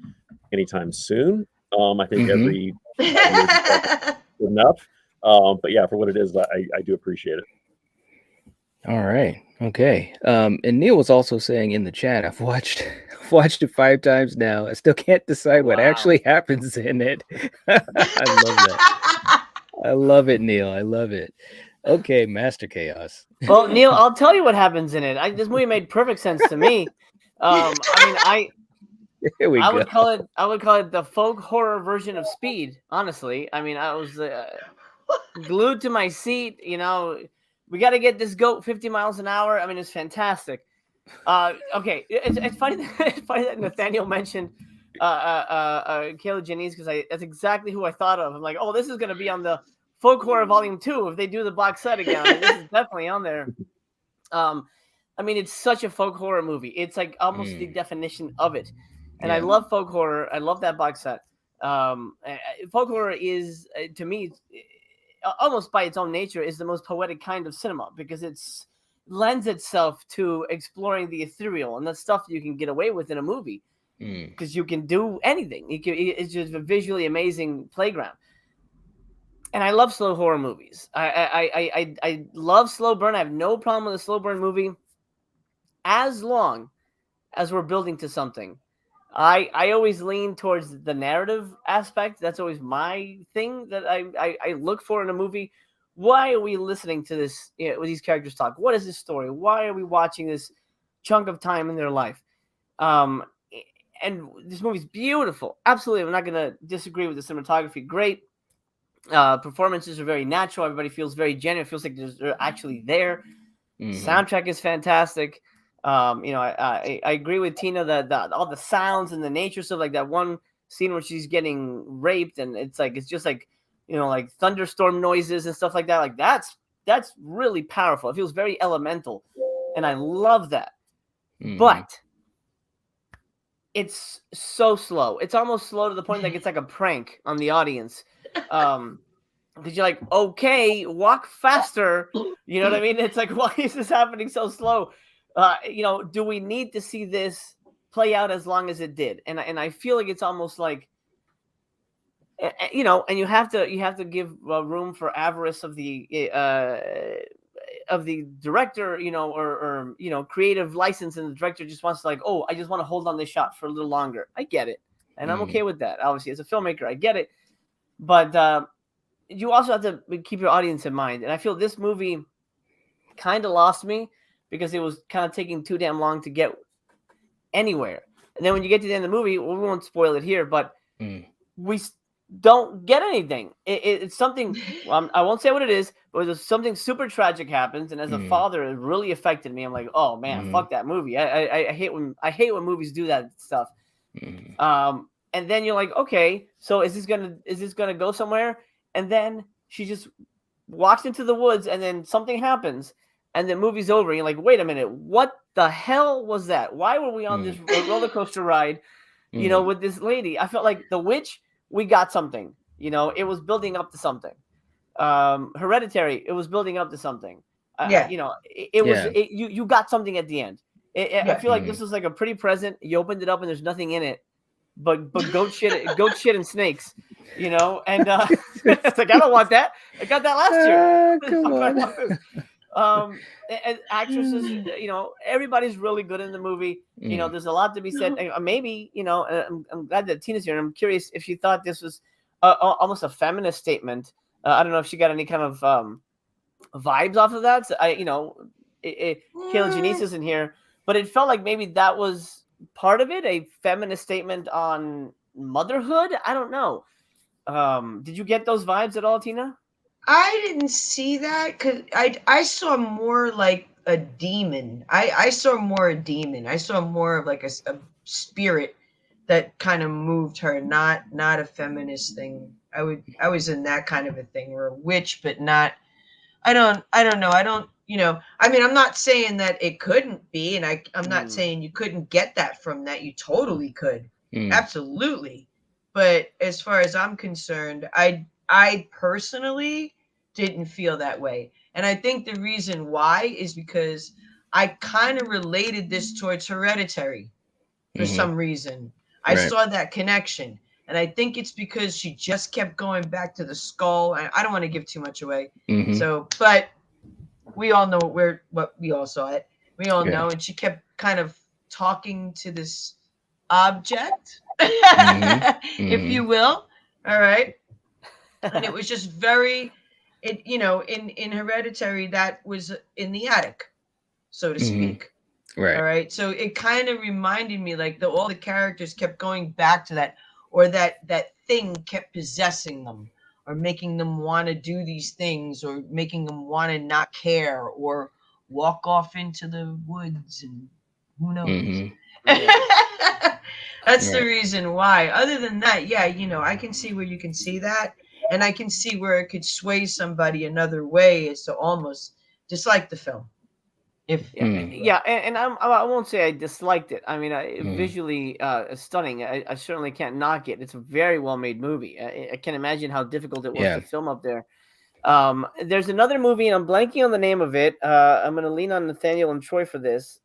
anytime soon. I think every 5 years is good enough. But yeah, for what it is, I do appreciate it. All right. Okay. And Neil was also saying in the chat, I've watched it 5 times now. I still can't decide what actually happens in it. I love that. I love it, Neil. I love it. Okay, Master Chaos. Well, Neil, I'll tell you what happens in it. This movie made perfect sense to me. Here we I go. would call it the folk horror version of Speed. Honestly, I mean, I was glued to my seat. We got to get this goat 50 miles an hour. I mean, it's fantastic. Okay, it's funny that Nathaniel mentioned Kayla Janice because that's exactly who I thought of. I'm like, oh, this is going to be on the Folk Horror Volume 2 if they do the box set again. I mean, this is definitely on there. I mean, it's such a folk horror movie. It's like almost the definition of it. And I love folk horror. I love that box set. Folk horror is, to me, almost by its own nature, is the most poetic kind of cinema because it's lends itself to exploring the ethereal and the stuff you can get away with in a movie because you can do anything. It's just a visually amazing playground. And I love slow horror movies. I love slow burn. I have no problem with a slow burn movie as long as we're building to something. I always lean towards the narrative aspect. That's always my thing that I look for in a movie. Why are we listening to this? These characters talk. What is this story? Why are we watching this chunk of time in their life? And this movie's beautiful. Absolutely, I'm not going to disagree with the cinematography. Great. Performances are very natural. Everybody feels very genuine. It feels like they're actually there. Soundtrack is fantastic. I agree with Tina that all the sounds and the nature stuff, like that one scene where she's getting raped, and it's just like like thunderstorm noises and stuff like that. Like that's really powerful. It feels very elemental, and I love that. But it's so slow. It's almost slow to the point like it's like a prank on the audience. because you're like, okay, walk faster. You know what I mean? It's like, why is this happening so slow? Do we need to see this play out as long as it did? And I feel like it's almost like, and you have to give room for avarice of the director, or creative license, and the director just wants to like, oh, I just want to hold on this shot for a little longer. I get it, and I'm okay with that. Obviously, as a filmmaker, I get it, but you also have to keep your audience in mind. And I feel this movie kind of lost me because it was kind of taking too damn long to get anywhere. And then when you get to the end of the movie, well, we won't spoil it here, but we don't get anything. It's something, I won't say what it is, but there's something super tragic happens. And as a father, it really affected me. I'm like, oh man, fuck that movie. I hate when movies do that stuff. And then you're like, okay, so is this gonna go somewhere? And then she just walks into the woods, and then something happens, and the movie's over. And you're like, wait a minute, what the hell was that? Why were we on this roller coaster ride, with this lady? I felt like The Witch, we got something. It was building up to something. Hereditary, it was building up to something. You got something at the end. I feel like this was like a pretty present. You opened it up, and there's nothing in it. But goat shit and snakes, and it's like, I don't want that. I got that last year. Come on. And actresses, everybody's really good in the movie. There's a lot to be said. Maybe, I'm glad that Tina's here. And I'm curious if she thought this was almost a feminist statement. I don't know if she got any kind of vibes off of that. So Kayla Janice isn't here, but it felt like maybe that was part of it, a feminist statement on motherhood. I don't know. Did you get those vibes at all, Tina? I didn't see that because I saw more like a demon. I saw more a demon. I saw more of like a spirit that kind of moved her, not a feminist thing. I was in that kind of a thing, or a witch, but not. I don't know. I don't. I mean, I'm not saying that it couldn't be, and I'm not saying you couldn't get that from that. You totally could, absolutely. But as far as I'm concerned, I personally didn't feel that way, and I think the reason why is because I kind of related this towards Hereditary for some reason. I saw that connection, and I think it's because she just kept going back to the skull. I don't want to give too much away, but. We all know what we all saw it. We all know, and she kept kind of talking to this object, if you will. All right, and it was just very, in Hereditary, that was in the attic, so to speak. Right. All right. So it kind of reminded me like all the characters kept going back to that, or that thing kept possessing them, or making them want to do these things, or making them want to not care, or walk off into the woods, and who knows. That's the reason why. Other than that, I can see where you can see that, and I can see where it could sway somebody another way as to almost dislike the film. And I won't say I disliked it. I mean, visually stunning. I certainly can't knock it. It's a very well made movie. I can't imagine how difficult it was to film up there. There's another movie, and I'm blanking on the name of it. I'm going to lean on Nathaniel and Troy for this.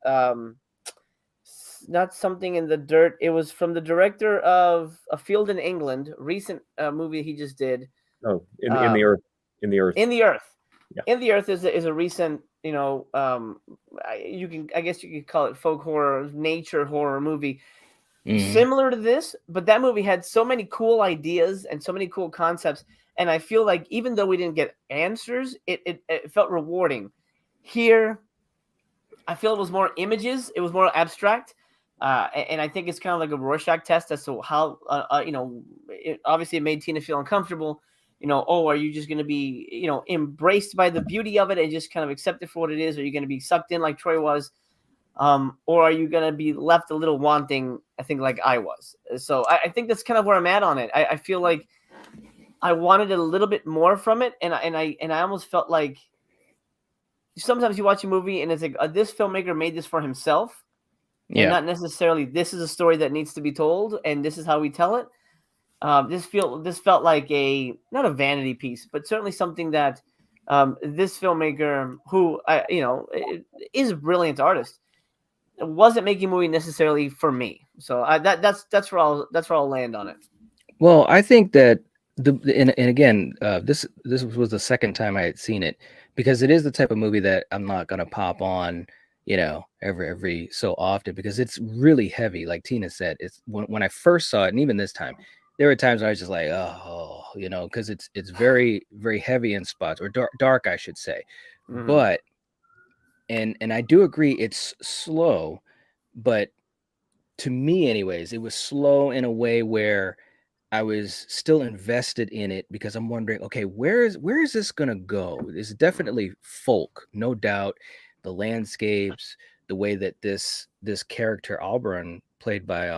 Not Something in the Dirt. It was from the director of A Field in England, recent movie he just did. Oh, in the Earth. In the Earth. In the Earth. Yeah. In the Earth is a recent, I guess you could call it folk horror, nature horror movie, similar to this. But that movie had so many cool ideas and so many cool concepts, and I feel like even though we didn't get answers, it felt rewarding. Here, I feel it was more images, it was more abstract, and I think it's kind of like a Rorschach test as to how, obviously it made Tina feel uncomfortable. Are you just going to be, embraced by the beauty of it and just kind of accept it for what it is? Or are you going to be sucked in like Troy was? Or are you going to be left a little wanting, I think, like I was? So I think that's kind of where I'm at on it. I feel like I wanted a little bit more from it. And I almost felt like sometimes you watch a movie and it's like, this filmmaker made this for himself. And not necessarily this is a story that needs to be told and this is how we tell it. this felt like not a vanity piece, but certainly something that this filmmaker, who is a brilliant artist, wasn't making a movie necessarily for me. So that's where I'll land on it. Well, I think that and again, this was the second time I had seen it, because it is the type of movie that I'm not gonna pop on, every so often, because it's really heavy. Like Tina said, it's when I first saw it, and even this time, there were times where I was just like, oh, because it's very, very heavy in spots, or dark, I should say. Mhm. But and I do agree it's slow, but to me anyways, it was slow in a way where I was still invested in it, because I'm wondering, okay, where is this gonna go? It's definitely folk, no doubt. The landscapes, the way that this character Auburn, played by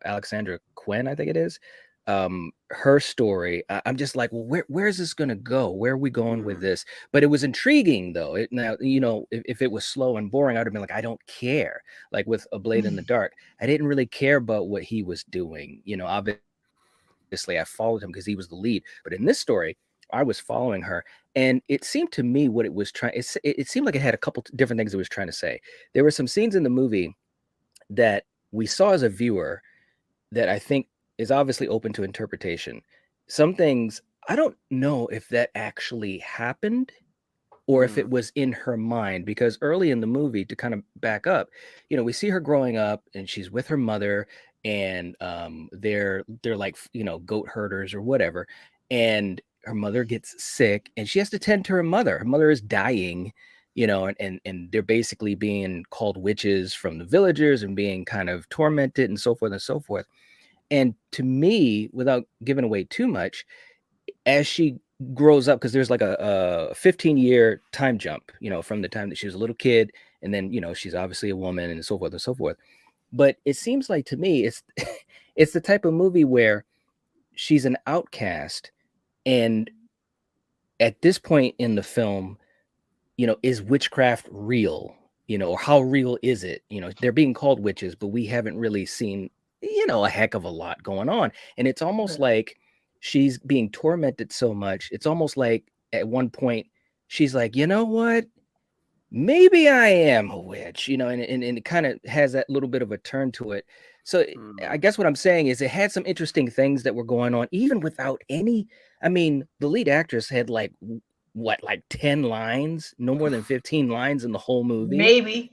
Alexandra Quinn, I think it is, her story. I'm just like, well, where is this gonna go? Where are we going with this? But it was intriguing though. Now, if it was slow and boring, I'd have been like, I don't care. Like with A Blade in the Dark, I didn't really care about what he was doing. Obviously I followed him because he was the lead, but in this story I was following her, and it seemed to me what it was trying, it seemed like it had a couple different things it was trying to say. There were some scenes in the movie that we saw as a viewer that I think is obviously open to interpretation. Some things, I don't know if that actually happened or if it was in her mind, because early in the movie, to kind of back up, we see her growing up and she's with her mother, and they're like, goat herders or whatever, and her mother gets sick and she has to tend to her mother. Her mother is dying, and they're basically being called witches from the villagers and being kind of tormented and so forth and so forth. And to me, without giving away too much, as she grows up, because there's like a 15-year time jump, from the time that she was a little kid, and then she's obviously a woman and so forth and so forth. But it seems like to me it's it's the type of movie where she's an outcast, and at this point in the film, is witchcraft real? Or how real is it? They're being called witches, but we haven't really seen a heck of a lot going on, and it's almost like she's being tormented so much. It's almost like at one point she's like, you know what, maybe I am a witch, and it kind of has that little bit of a turn to it. So I guess what I'm saying is it had some interesting things that were going on, even without any. I mean, the lead actress had like 10 lines, no more than 15 lines in the whole movie. Maybe.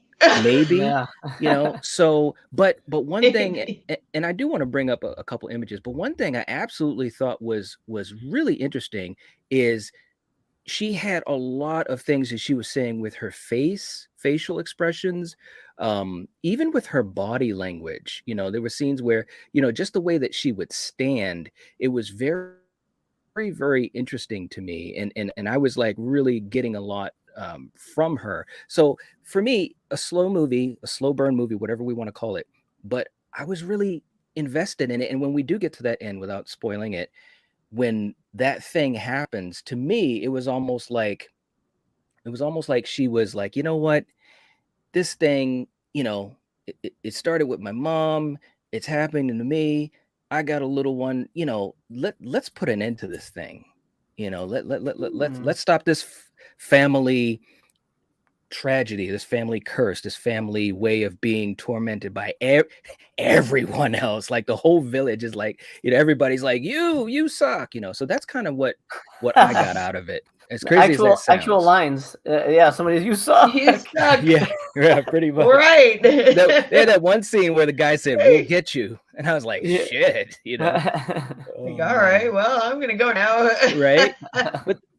Yeah. So, but one thing, Maybe. and I do want to bring up a couple images, but one thing I absolutely thought was really interesting is she had a lot of things that she was saying with her facial expressions, even with her body language. There were scenes where, just the way that she would stand, it was very, very, very interesting to me. And I was like really getting a lot from her. So for me, a slow burn movie, whatever we want to call it, but I was really invested in it. And when we do get to that end, without spoiling it, when that thing happens, to me it was almost like she was like, you know what, this thing, it started with my mom, it's happening to me, I got a little one, let's put an end to this thing, let's stop this family tragedy, this family curse, this family way of being tormented by everyone else. Like the whole village is like, everybody's like, you suck, so that's kind of what I got out of it. As crazy as that sounds. Actual lines. Yeah, somebody, you suck. You suck. Yeah, pretty much. Right. They had that one scene where the guy said, we'll get you, and I was like, Yeah. shit, Like, all right, well, I'm gonna go now. Right.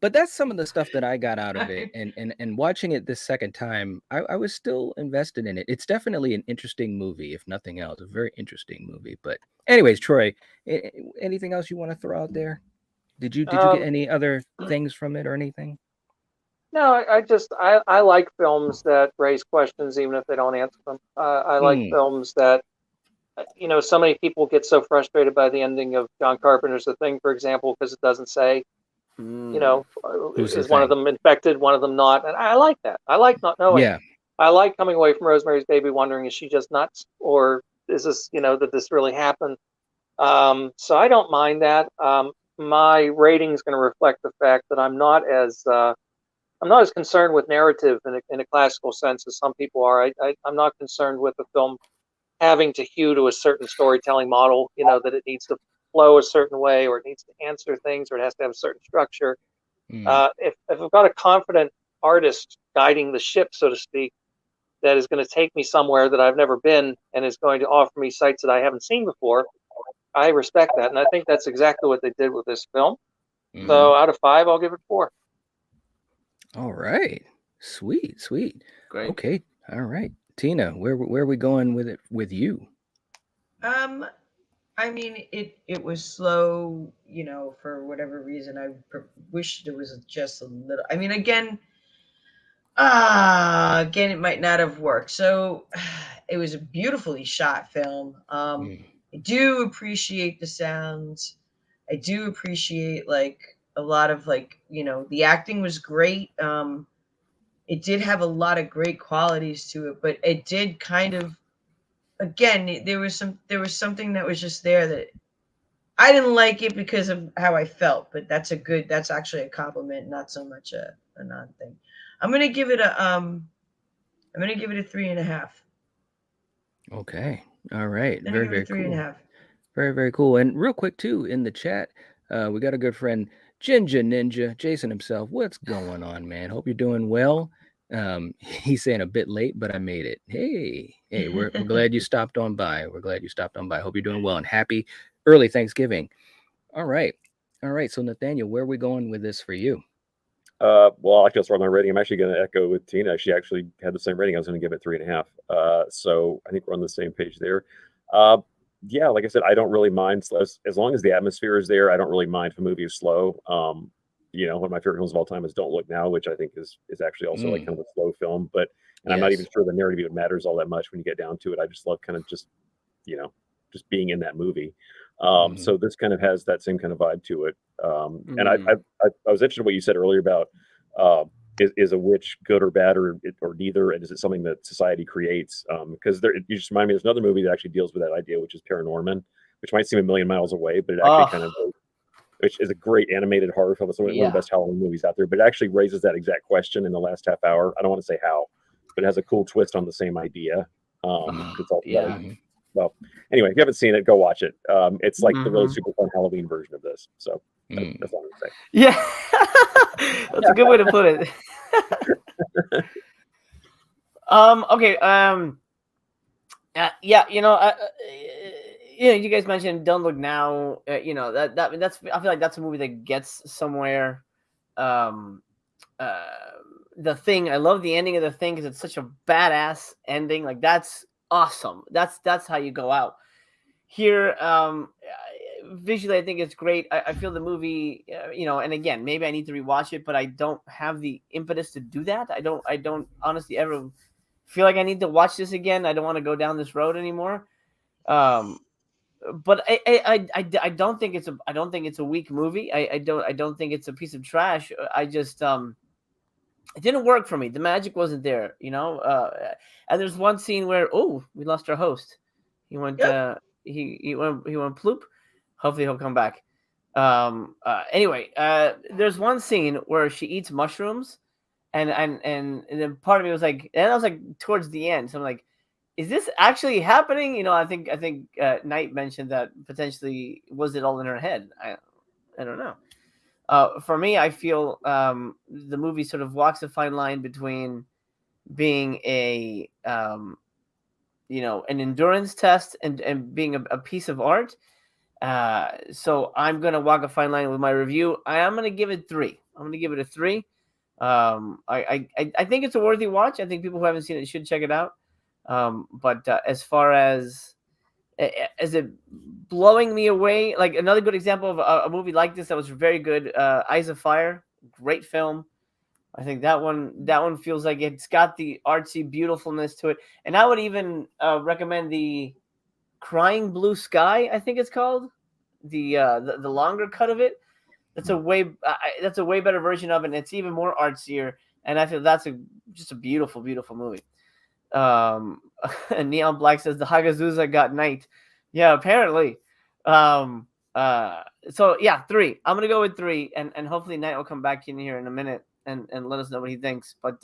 But that's some of the stuff that I got out of it, and watching it this second time, I was still invested in it. It's definitely an interesting movie, if nothing else, a very interesting movie. But anyways, Troy, anything else you want to throw out there? Did you get any other things from it or anything? No, I like films that raise questions even if they don't answer them. I like films that, so many people get so frustrated by the ending of John Carpenter's The Thing, for example, because it doesn't say, is one of them infected, one of them not. And I like that. I like not knowing. Yeah. I like coming away from Rosemary's Baby wondering, is she just nuts? Or is this, did this really happen? So I don't mind that. My rating is going to reflect the fact that I'm not as concerned with narrative in a classical sense as some people are. I'm not concerned with the film having to hew to a certain storytelling model, that it needs to flow a certain way, or it needs to answer things, or it has to have a certain structure. If I've got a confident artist guiding the ship, so to speak, that is going to take me somewhere that I've never been and is going to offer me sights that I haven't seen before, I respect that. And I think that's exactly what they did with this film. So out of 5, I'll give it 4. All right. Sweet. Great. Okay. All right. Tina, where are we going with it with you? I mean, it was slow, for whatever reason. I wished it was just a little. I mean, again, it might not have worked. So it was a beautifully shot film. I do appreciate the sounds. I do appreciate like a lot of like, the acting was great. It did have a lot of great qualities to it, but it did kind of, again, there was something that was just there that I didn't like it because of how I felt, but that's actually a compliment, not so much a non thing. I'm gonna give it a 3.5. Okay. All right. I'm Very, gonna give it very a cool. 3.5. Very, very cool. And real quick too, in the chat, we got a good friend, Ginger Ninja, Jason himself. What's going on, man? Hope you're doing well. He's saying a bit late, but I made it. Hey, we're glad you stopped on by. We're glad you stopped on by. Hope you're doing well and happy early Thanksgiving. All right. So Nathaniel, where are we going with this for you? Well, I just wrote my rating. I'm actually going to echo with Tina. She actually had the same rating. I was going to give it 3.5. So I think we're on the same page there. Yeah, like I said, I don't really mind as long as the atmosphere is there. I don't really mind if a movie is slow. One of my favorite films of all time is Don't Look Now, which I think is actually also like kind of a slow film. But I'm not even sure the narrative even matters all that much when you get down to it. I just love kind of just being in that movie. So this kind of has that same kind of vibe to it. And I was interested in what you said earlier about is a witch good or bad or neither, and is it something that society creates? Because you just remind me, there's another movie that actually deals with that idea, which is Paranorman, which might seem a million miles away, but it actually which is a great animated horror film. It's one of the best Halloween movies out there, but it actually raises that exact question in the last half hour. I don't want to say how, but it has a cool twist on the same idea. It's all well, anyway, if you haven't seen it, go watch it. It's like the really super fun Halloween version of this. So that's all I'm gonna say. Yeah, that's a good way to put it. Okay. You guys mentioned Don't Look Now. That's I feel like that's a movie that gets somewhere. The Thing. I love the ending of The Thing because it's such a badass ending. Like that's awesome. That's how you go out. Here, visually, I think it's great. I feel the movie, and again, maybe I need to rewatch it, but I don't have the impetus to do that. I don't honestly ever feel like I need to watch this again. I don't want to go down this road anymore. But I don't think it's a weak movie. I don't think it's a piece of trash. I just it didn't work for me. The magic wasn't there, and there's one scene where we lost our host. He went he went ploop. Hopefully he'll come back. Anyway, there's one scene where she eats mushrooms, and then part of me was like, and I was like towards the end, so I'm like, is this actually happening? I think Knight mentioned that potentially was it all in her head. I don't know. For me, I feel the movie sort of walks a fine line between being a an endurance test and being a piece of art. So I'm gonna walk a fine line with my review. I am gonna give it 3. I'm gonna give it a 3. I think it's a worthy watch. I think people who haven't seen it should check it out. But as far as it blowing me away, like another good example of a movie like this that was very good, Eyes of Fire, great film. I think that one feels like it's got the artsy beautifulness to it, and I would even recommend the Crying Blue Sky, I think it's called, the longer cut of it. That's a way better version of it, and it's even more artsier. And I feel that's just a beautiful, beautiful movie. And Neon Black says the Hagazussa got Night. Yeah, apparently. So yeah, 3. I'm gonna go with 3, and hopefully Knight will come back in here in a minute and let us know what he thinks. But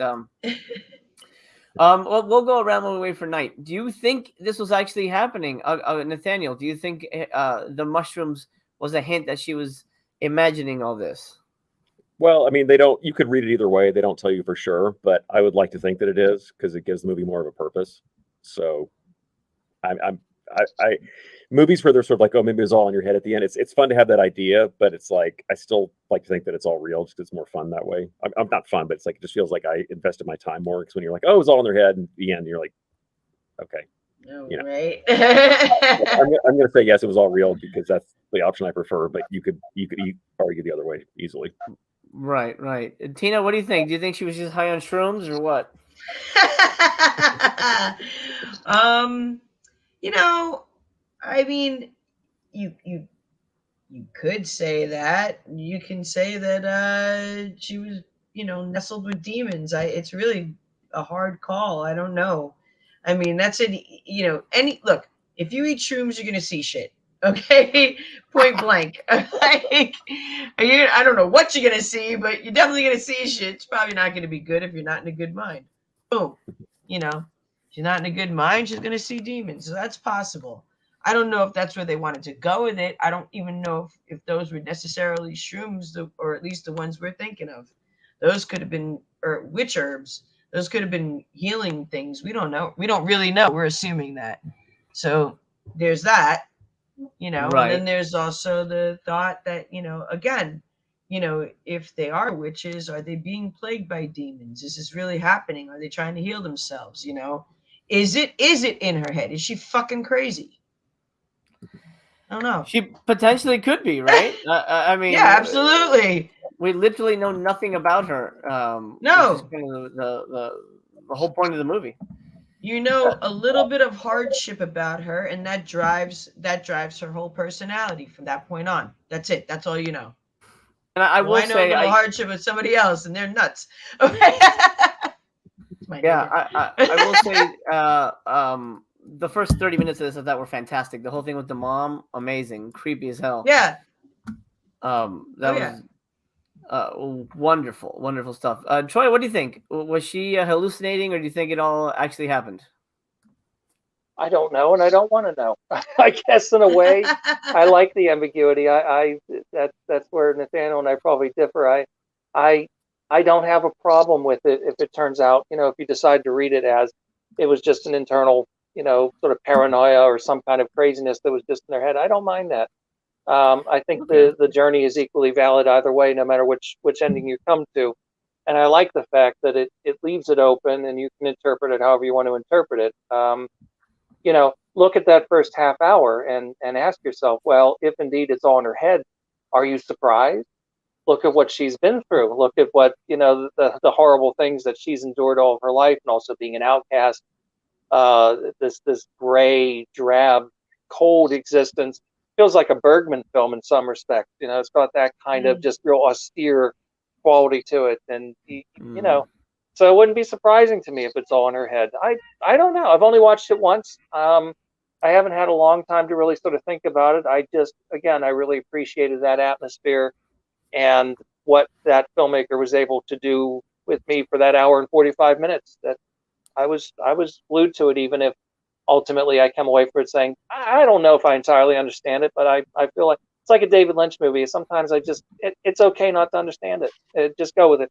we'll go around while we wait for Knight. Do you think this was actually happening, Nathaniel? Do you think the mushrooms was a hint that she was imagining all this? Well, I mean, they don't. You could read it either way. They don't tell you for sure, but I would like to think that it is because it gives the movie more of a purpose. So, I movies where they're sort of like, oh, maybe it's all in your head at the end. It's fun to have that idea, but it's like I still like to think that it's all real just 'cause it's more fun that way. I'm not fun, but it's like it just feels like I invested my time more because when you're like, oh, it's all in their head, and at the end you're like, okay, you know. Right. I'm gonna say yes, it was all real because that's the option I prefer. But you could argue the other way easily. Right. Tina, what do you think? Do you think she was just high on shrooms or what? You know, I mean, you could say that. You can say that she was, nestled with demons. It's really a hard call. I don't know. I mean, that's it. Any look. If you eat shrooms, you're gonna see shit. Okay, point blank. Like, I don't know what you're gonna see, but you're definitely gonna see shit. It's probably not gonna be good if you're not in a good mind. Boom. If you're not in a good mind, she's gonna see demons. So that's possible. I don't know if that's where they wanted to go with it. I don't even know if those were necessarily shrooms, or at least the ones we're thinking of. Those could have been, or witch herbs. Those could have been healing things. We don't know. We don't really know. We're assuming that. So there's that, Right. and then there's also the thought that, again, if they are witches, are they being plagued by demons? Is this really happening? Are they trying to heal themselves? Is it in her head? Is she fucking crazy? I don't know. She potentially could be, right? I mean, yeah, absolutely. We literally know nothing about her. No. Which is kind of the whole point of the movie. A little bit of hardship about her, and that drives her whole personality from that point on. That's it. That's all you know. And I will I know say, a little hardship with somebody else, and they're nuts. Okay. I will say, the first 30 minutes of this I thought were fantastic. The whole thing with the mom, amazing, creepy as hell. Yeah. That was wonderful stuff. Troy, what do you think? Was she hallucinating, or do you think it all actually happened? I don't know, and I don't want to know. I guess in a way, I like the ambiguity. That's where Nathaniel and I probably differ. I don't have a problem with it if it turns out, if you decide to read it as it was just an internal, sort of paranoia or some kind of craziness that was just in their head. I don't mind that. I think the journey is equally valid either way, no matter which ending you come to. And I like the fact that it leaves it open and you can interpret it however you want to interpret it. Look at that first half hour and ask yourself, well, if indeed it's all in her head, are you surprised? Look at what she's been through. Look at what, the horrible things that she's endured all of her life, and also being an outcast, this gray, drab, cold existence. Feels like a Bergman film in some respects. It's got that kind of just real austere quality to it. And, so it wouldn't be surprising to me if it's all in her head. I don't know. I've only watched it once. I haven't had a long time to really sort of think about it. I really appreciated that atmosphere and what that filmmaker was able to do with me for that hour and 45 minutes. That I was glued to it, even if ultimately I come away from it saying, I don't know if I entirely understand it, but I feel like it's like a David Lynch movie. Sometimes it's okay not to understand it. Just go with it.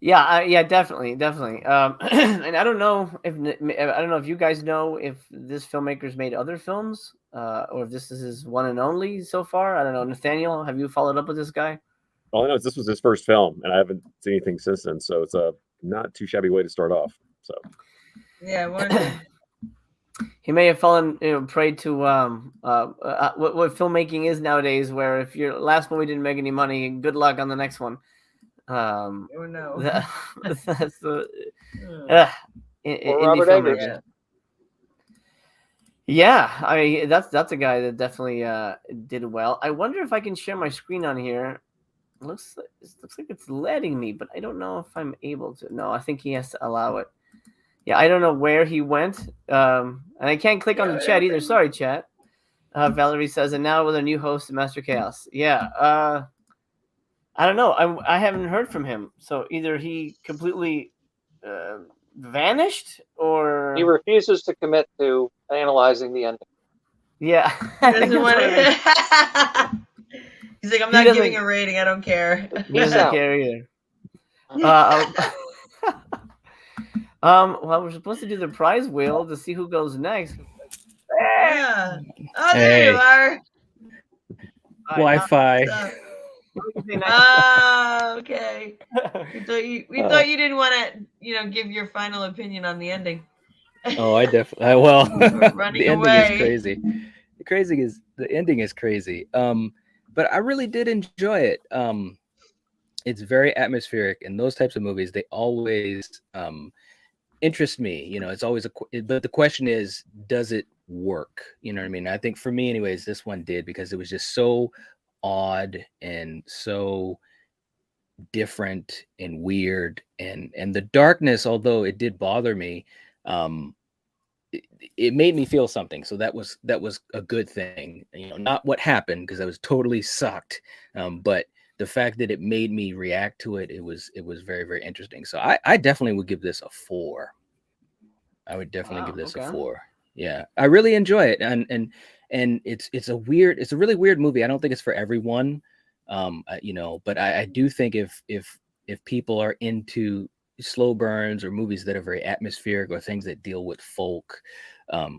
Yeah, definitely. And I don't know if you guys know if this filmmaker's made other films, or if this is his one and only so far. I don't know. Nathaniel, have you followed up with this guy? All I know is this was his first film, and I haven't seen anything since then. So it's a not too shabby way to start off. So yeah, he may have fallen prey to what filmmaking is nowadays, where if your last movie didn't make any money, good luck on the next one. No. That's the Robert Eggers. Yeah, that's a guy that definitely did well. I wonder if I can share my screen on here. Looks like it's letting me, but I don't know if I'm able to. No, I think he has to allow it. Yeah, I don't know where he went, and I can't click on the chat either. Sorry, chat. Valerie says, and now with a new host, Master Chaos. Yeah. I don't know. I haven't heard from him. So either he completely vanished or He refuses to commit to analyzing the ending. yeah. He doesn't want to. He's like, I'm not giving a rating. I don't care. He doesn't care either. Well, we're supposed to do the prize wheel to see who goes next. Yeah. Oh, there you are. Wi-Fi. Okay. We thought you didn't want to, give your final opinion on the ending. Oh, I definitely. Well, running the ending away. is crazy. The ending is crazy. But I really did enjoy it. It's very atmospheric, and those types of movies, they always interest me. It's always but the question is, does it work? You know what I mean? I think for me, anyways, this one did, because it was just so odd and so different and weird, and the darkness, although it did bother me, it made me feel something. So that was a good thing. Not what happened, because I was totally sucked, but the fact that it made me react to it, it was very, very interesting. So I definitely would give this a 4. I would definitely give this a 4. Yeah, I really enjoy it, and it's a really weird movie. I don't think it's for everyone, but I do think if people are into slow burns or movies that are very atmospheric, or things that deal with folk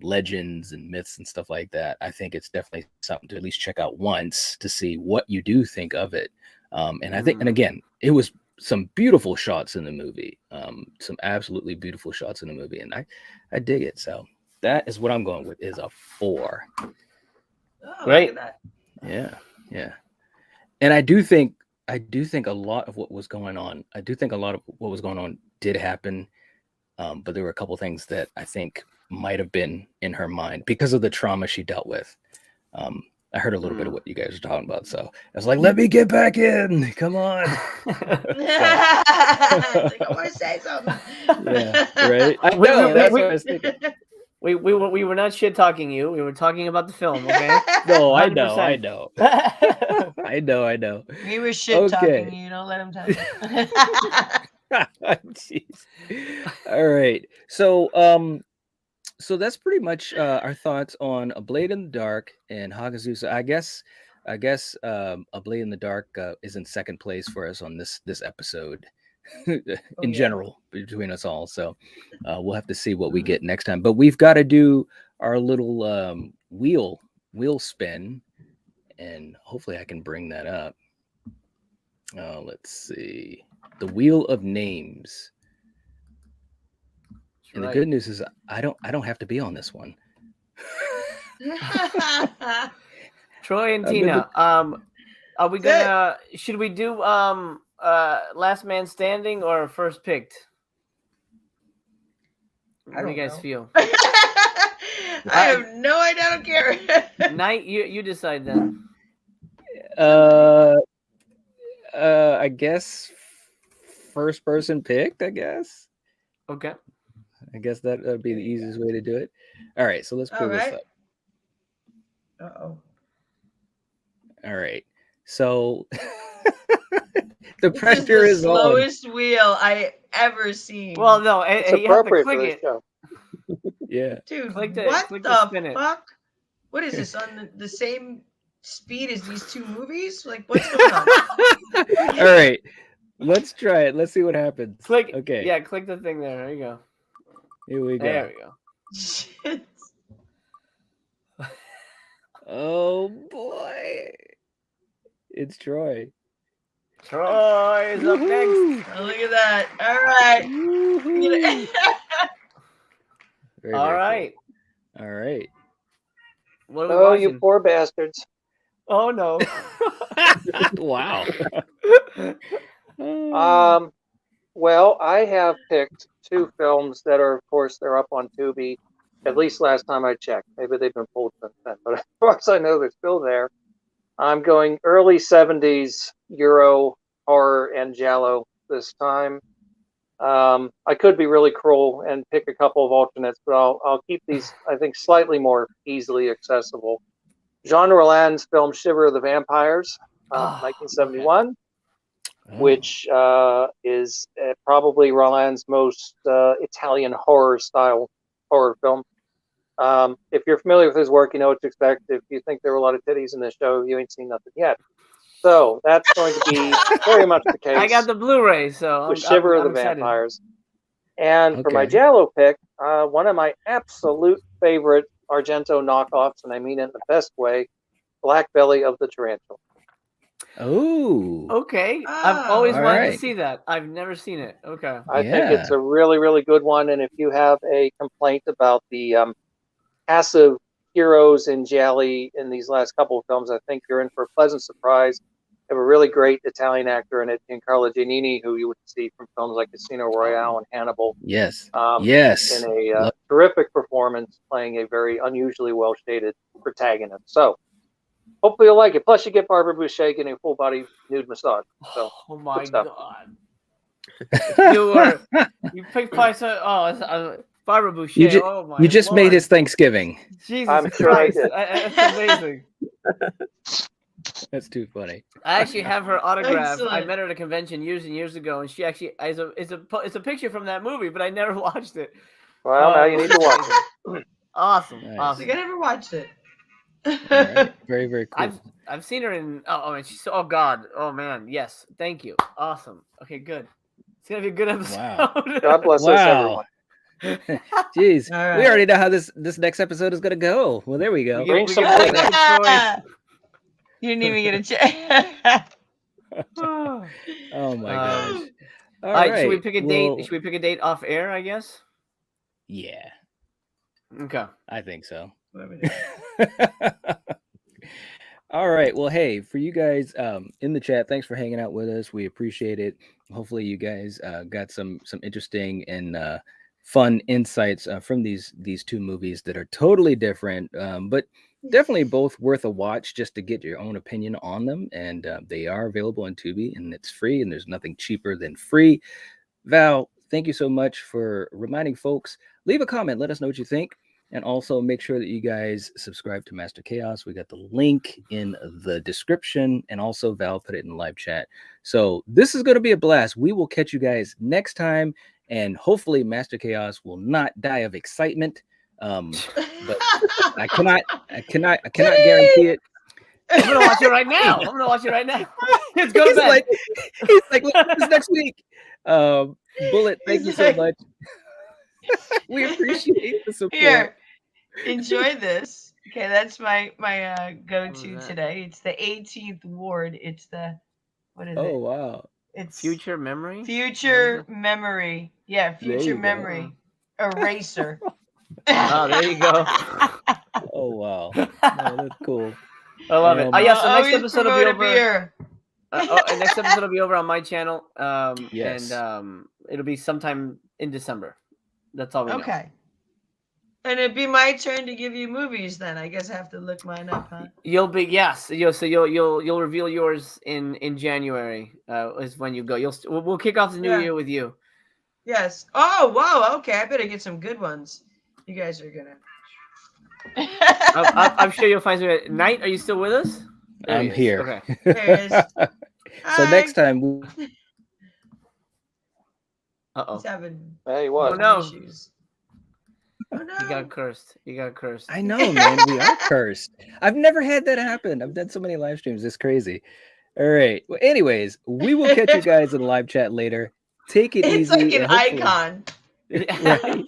legends and myths and stuff like that, I think it's definitely something to at least check out once to see what you do think of it. And I think, and again, it was some beautiful shots in the movie, some absolutely beautiful shots in the movie, and I dig it. So that is what I'm going with, is a 4. Oh, Great. look at Yeah. And I do think a lot of what was going on, did happen. But there were a couple things that I think might have been in her mind because of the trauma she dealt with. I heard a little bit of what you guys were talking about, so I was like, let me get back in. Come on. I want to say something. Yeah, right. I know. That's what I was thinking. We were not shit talking you. We were talking about the film. Okay. No, I 100%. know. I know. We were shit talking you. Don't let him talk. Jeez. All right. So that's pretty much our thoughts on A Blade in the Dark and Hagazussa. I guess A Blade in the Dark is in second place for us on this episode in general between us all. So we'll have to see what we get next time. But we've got to do our little wheel spin, and hopefully I can bring that up. Let's see. The Wheel of Names. And the good news is I don't have to be on this one. Troy and Tina, are we gonna? Should we do last man standing or first picked? How do you guys feel? I have no idea. I don't care. Night, you decide then. I guess first person picked. I guess. Okay. I guess that would be the easiest way to do it. All right, so let's pull this up. Uh-oh. All right, so the pressure is on. Slowest wheel I ever seen. Well, no, it's you have to appropriate click for this it. show. Yeah, dude, click what click the fuck? What is this, on the same speed as these two movies? Like, what's going on? All right, let's try it. Let's see what happens. Click. Okay. Yeah, click the thing there. There you go. Here we go. There we go. Shit. Oh boy, it's Troy. Troy is up next. Oh, look at that. All right. All right. Cool. All right. What are we Oh, watching? you poor bastards. Oh no. Wow. Well, I have picked 2 films that are, of course, they're up on Tubi. At least last time I checked. Maybe they've been pulled since then, but as far as I know, they're still there. I'm going early 70s Euro horror and giallo this time. I could be really cruel and pick a couple of alternates, but I'll keep these, I think, slightly more easily accessible. Jean Rollins' film Shiver of the Vampires, Oh, 1971, Oh. which is probably Rollins' most Italian horror-style horror film. If you're familiar with his work, you know what to expect. If you think there were a lot of titties in this show, you ain't seen nothing yet. So that's going to be very much the case I got the Blu-ray, so with Shiver of the excited. Vampires. And for my Okay. Giallo pick, one of my absolute favorite Argento knockoffs, and I mean it in the best way, Black Belly of the Tarantula. Oh. Okay, I've always All wanted to right. see that. I've never seen it. Okay. I think it's a really, really good one. And if you have a complaint about the passive heroes in Gialli in these last couple of films, I think you're in for a pleasant surprise. You have a really great Italian actor in it, Giancarlo Giannini, who you would see from films like Casino Royale and Hannibal. Yes. In Yes. a terrific performance, playing a very unusually well-shaded protagonist. So hopefully you'll like it. Plus, you get Barbara Boucher getting a full-body nude massage. So, Oh my good stuff. god! You picked Barbara Boucher. You just made his Thanksgiving. Jesus I'm sure I Christ! did. That's amazing. That's too funny. I actually have her autograph. Excellent. I met her at a convention years and years ago, and she actually it's a picture from that movie, but I never watched it. Well, now you need to watch it. Awesome, Nice. awesome. Like I never watched it. All right. Very, very cool. I've seen her in and she's god, oh man, yes, thank you, awesome. Okay, good. It's gonna be a good episode. Wow. God bless us, Wow. everyone. Jeez. All We right. already know how this next episode is gonna go. Well, there we go. Bring some get clean. Troy. You didn't even get a chance. Oh my gosh. All All right, right. should we pick a date? Well, Should we pick a date off air? I guess. Yeah, Okay. I think so. All right. Well, hey, for you guys in the chat, thanks for hanging out with us. We appreciate it. Hopefully, you guys got some interesting and fun insights from these two movies that are totally different, but definitely both worth a watch just to get your own opinion on them. And they are available on Tubi, and it's free. And there's nothing cheaper than free. Val, thank you so much for reminding folks. Leave a comment. Let us know what you think. And also make sure that you guys subscribe to Master Chaos. We got the link in the description. And also Val put it in live chat. So this is going to be a blast. We will catch you guys next time. And hopefully Master Chaos will not die of excitement. But I cannot guarantee it. I'm gonna watch it right now. It's good. He's like, look at this next week. Bullet, thank you so much. We appreciate the support. Here, enjoy this. Okay, that's my go-to today. It's the 18th ward. It's the what is it? Oh wow. It's Future memory. Future memory. Yeah, future you go. memory. Eraser. Oh, there you go. Oh wow. Oh, that's cool. I love it. Oh yeah, so next Always episode will be promote a over. beer. Next episode will be over on my channel. Yes. And it'll be sometime in December. That's all we know. Okay. And it'd be my turn to give you movies then. I guess I have to look mine up, huh? You'll reveal yours in January. Is when you go. We'll kick off the new year with you. Yes. Oh, whoa. Okay, I better get some good ones. You guys are gonna. I'm sure you'll find some. Knight, are you still with us? There he I'm is. here. Okay. There it is. So Hi. next time He's having Hey, what? Oh, no. issues. Oh no. You got cursed. I know, man, we are cursed. I've never had that happen. I've done so many live streams. It's crazy. All right. Well, anyways, we will catch you guys in the live chat later. Take it It's easy. like an and hopefully- icon. Right.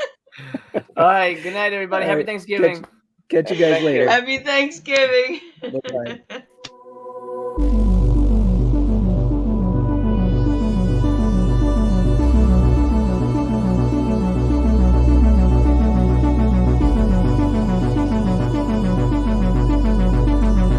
All right. Good night, everybody. All Happy right. Thanksgiving. Catch you guys Thank you. later. Happy Thanksgiving. Bye-bye.